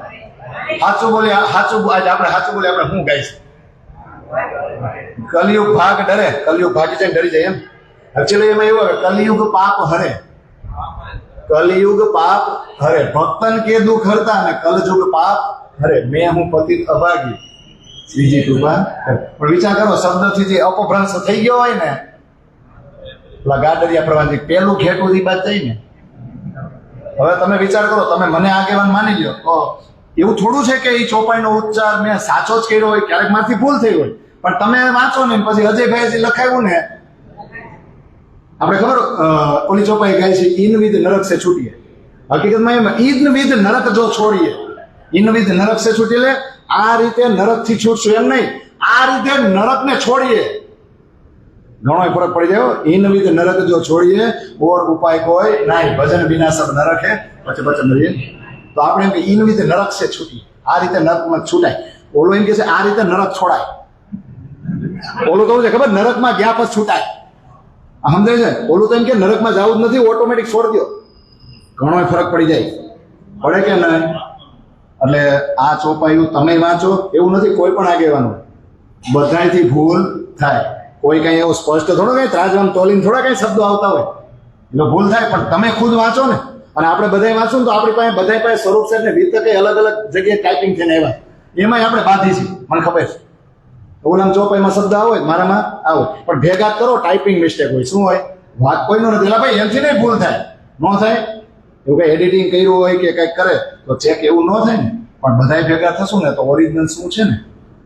સાચું બોલે સાચું આજે આપણે સાચું બોલે આપણે શું ગાઈશું? કલયુગ ભાગ ડરે, કલયુગ ભાગી જાય ડરી જાય એમ. એકચ્યુઅલી એમાં એવું આવે કલયુગ પાપ હરે, કલયુગ પાપ હરે, ભક્તન કે દુઃખ હરતા અને કલયુગ પાપ હરે, મેં હું પતિત અભાગી શ્રીજી કૃપા કરે. પણ વિચાર કરો શબ્દથી જે અપભ્રંશ થઈ ગયો હોય ને, પેલા ગાડરિયા પ્રવાસી પેલું ઘેટું ની બાદ થઈ ને. હવે તમે વિચાર કરો, તમે મને આગેવાન માની લ્યો તો એવું થોડું છે કે એ ચોપાઈનો ઉચ્ચાર મેં સાચો જ કર્યો હોય, ક્યારેક મારથી ભૂલ થઈ હોય, પણ તમે વાંચો ને પછી અજયભાઈ જે લખાયું ને, આપણે ખબર ઓલી ચોપાઈ ગાય છે ઈન વિધ નરક સે છૂટીએ. હકીકતમાં એમ ઈન વિધ નરક જો છોડીએ, ઈન વિધ નરક સે છૂટી, એટલે આ રીતે નરક થી છૂટશું એમ નહીં, આ રીતે નરકને છોડીએ. ઘણો ફરક પડી જાય. ઈન વિધ નરક જો છોડીએ ઓર ઉપાય કોઈ નહીં, ભજન વિના સબ નરક હે પછી વચન રહીએ. તો આપણે એમ કે ઈન વિધ નરક સે છૂટીએ, આ રીતે નરકમાં છૂટાય. ઓલો એમ કે છે આ રીતે નરક છોડાય. ઓલું કહું છે ખબર, નરકમાં ગયા પછી છૂટાય. સમજાય છે? ઓલું તો એમ કે નરકમાં જવું જ નથી, ઓટોમેટિક છોડી દો. ઘણો ફરક પડી જાય. પડે કે નહીં? એટલે આ ચોપાયું તમે વાંચો એવું નથી, કોઈ પણ આગેવાનું બધાયથી ભૂલ થાય. કોઈ કઈ એવું સ્પષ્ટ થોડો કઈ ત્રાજવામ તોલીને થોડા કઈ શબ્દો આવતા હોય એટલે ભૂલ થાય, પણ તમે ખુદ વાંચો ને. અને આપણે બધાય વાંચો ને તો આપણી પાસે બધા પાસે સ્વરૂપ છે ને વિતકે અલગ અલગ જગ્યાએ ટાઈપિંગ થઈને આવ્યા, એમાંય આપણે બાધી છીએ, મને ખબર છે. ઓલામ ચોપાઈમાં શબ્દ આવે મારામાં આવે, પણ ભેગા કરો ટાઈપિંગ મિસ્ટેક હોય. શું હોય? વાત કોઈનો નથી. એટલે ભાઈ એમથી નહીં ભૂલ થાય, ન થાય એવું કઈ એડિટિંગ કર્યું હોય કે કંઈક કરે તો ચેક એવું ન થાય ને. પણ બધાય ભેગા થશું ને તો ઓરિજિનલ શું છે ને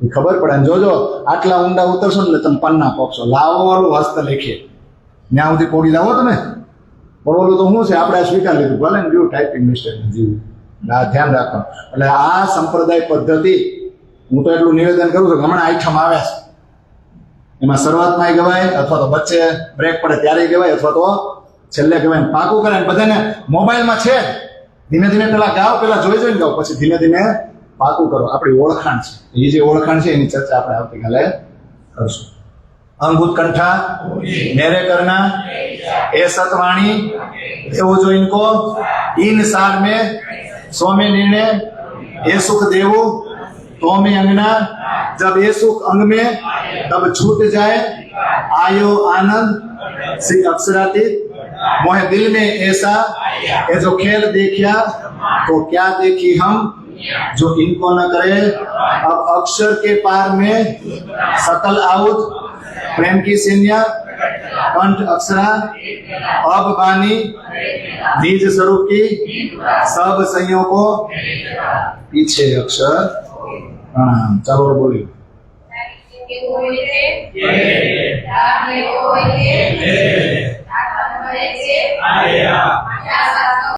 એ ખબર પડે. અને જોજો આટલા ઊંડા ઉતરશો ને એટલે તમે પન્ના પોપશો. લાવો વાળું હસ્ત લેખીએ ત્યાં સુધી પોડી લાવો તમે. પણ ઓલું તો શું છે, આપણે સ્વીકાર લીધું, ભલે ને જેવું ટાઈપિંગ મિસ્ટેક જીવું. આ ધ્યાન રાખવાનું. એટલે આ સંપ્રદાય પદ્ધતિ હું તો એટલું નિવેદન કરું છું કે હમણાં આઈટમ આવે છે, એમાં શરૂઆતમાં ગવાય અથવા તો વચ્ચે બ્રેક પડે ત્યારે ગવાય અથવા તો છેલ્લે ગવાય. પાકું કરે બધાને મોબાઈલમાં છે, ધીમે ધીમે પેલા ગાવ, પેલા જોઈ જોઈને ગાવ, પછી ધીમે ધીમે પાકું કરો. આપણી ઓળખાણ છે, એ જે ઓળખાણ છે એની ચર્ચા આપણે આવતીકાલે કરશું. અંગૂત કંઠા मेरे करना ए सतवाणी देवो जो इनको इन सार में सो में निर्णय ए सुख देवो तो में अंगना जब ये सुख अंग में तब छूट जाए आयो आनंद श्री अक्षरातीत मोहे दिल में ऐसा ये जो खेल देखिया तो क्या देखी हम जो इनको न करे अब अक्षर के पार में सकल आउत प्रेम की सेन्या कंठ अक्षरा अब बानी निज स्वरूप की सब संयोगों पीछे अक्षर प्रणाम. चलो बोलिए.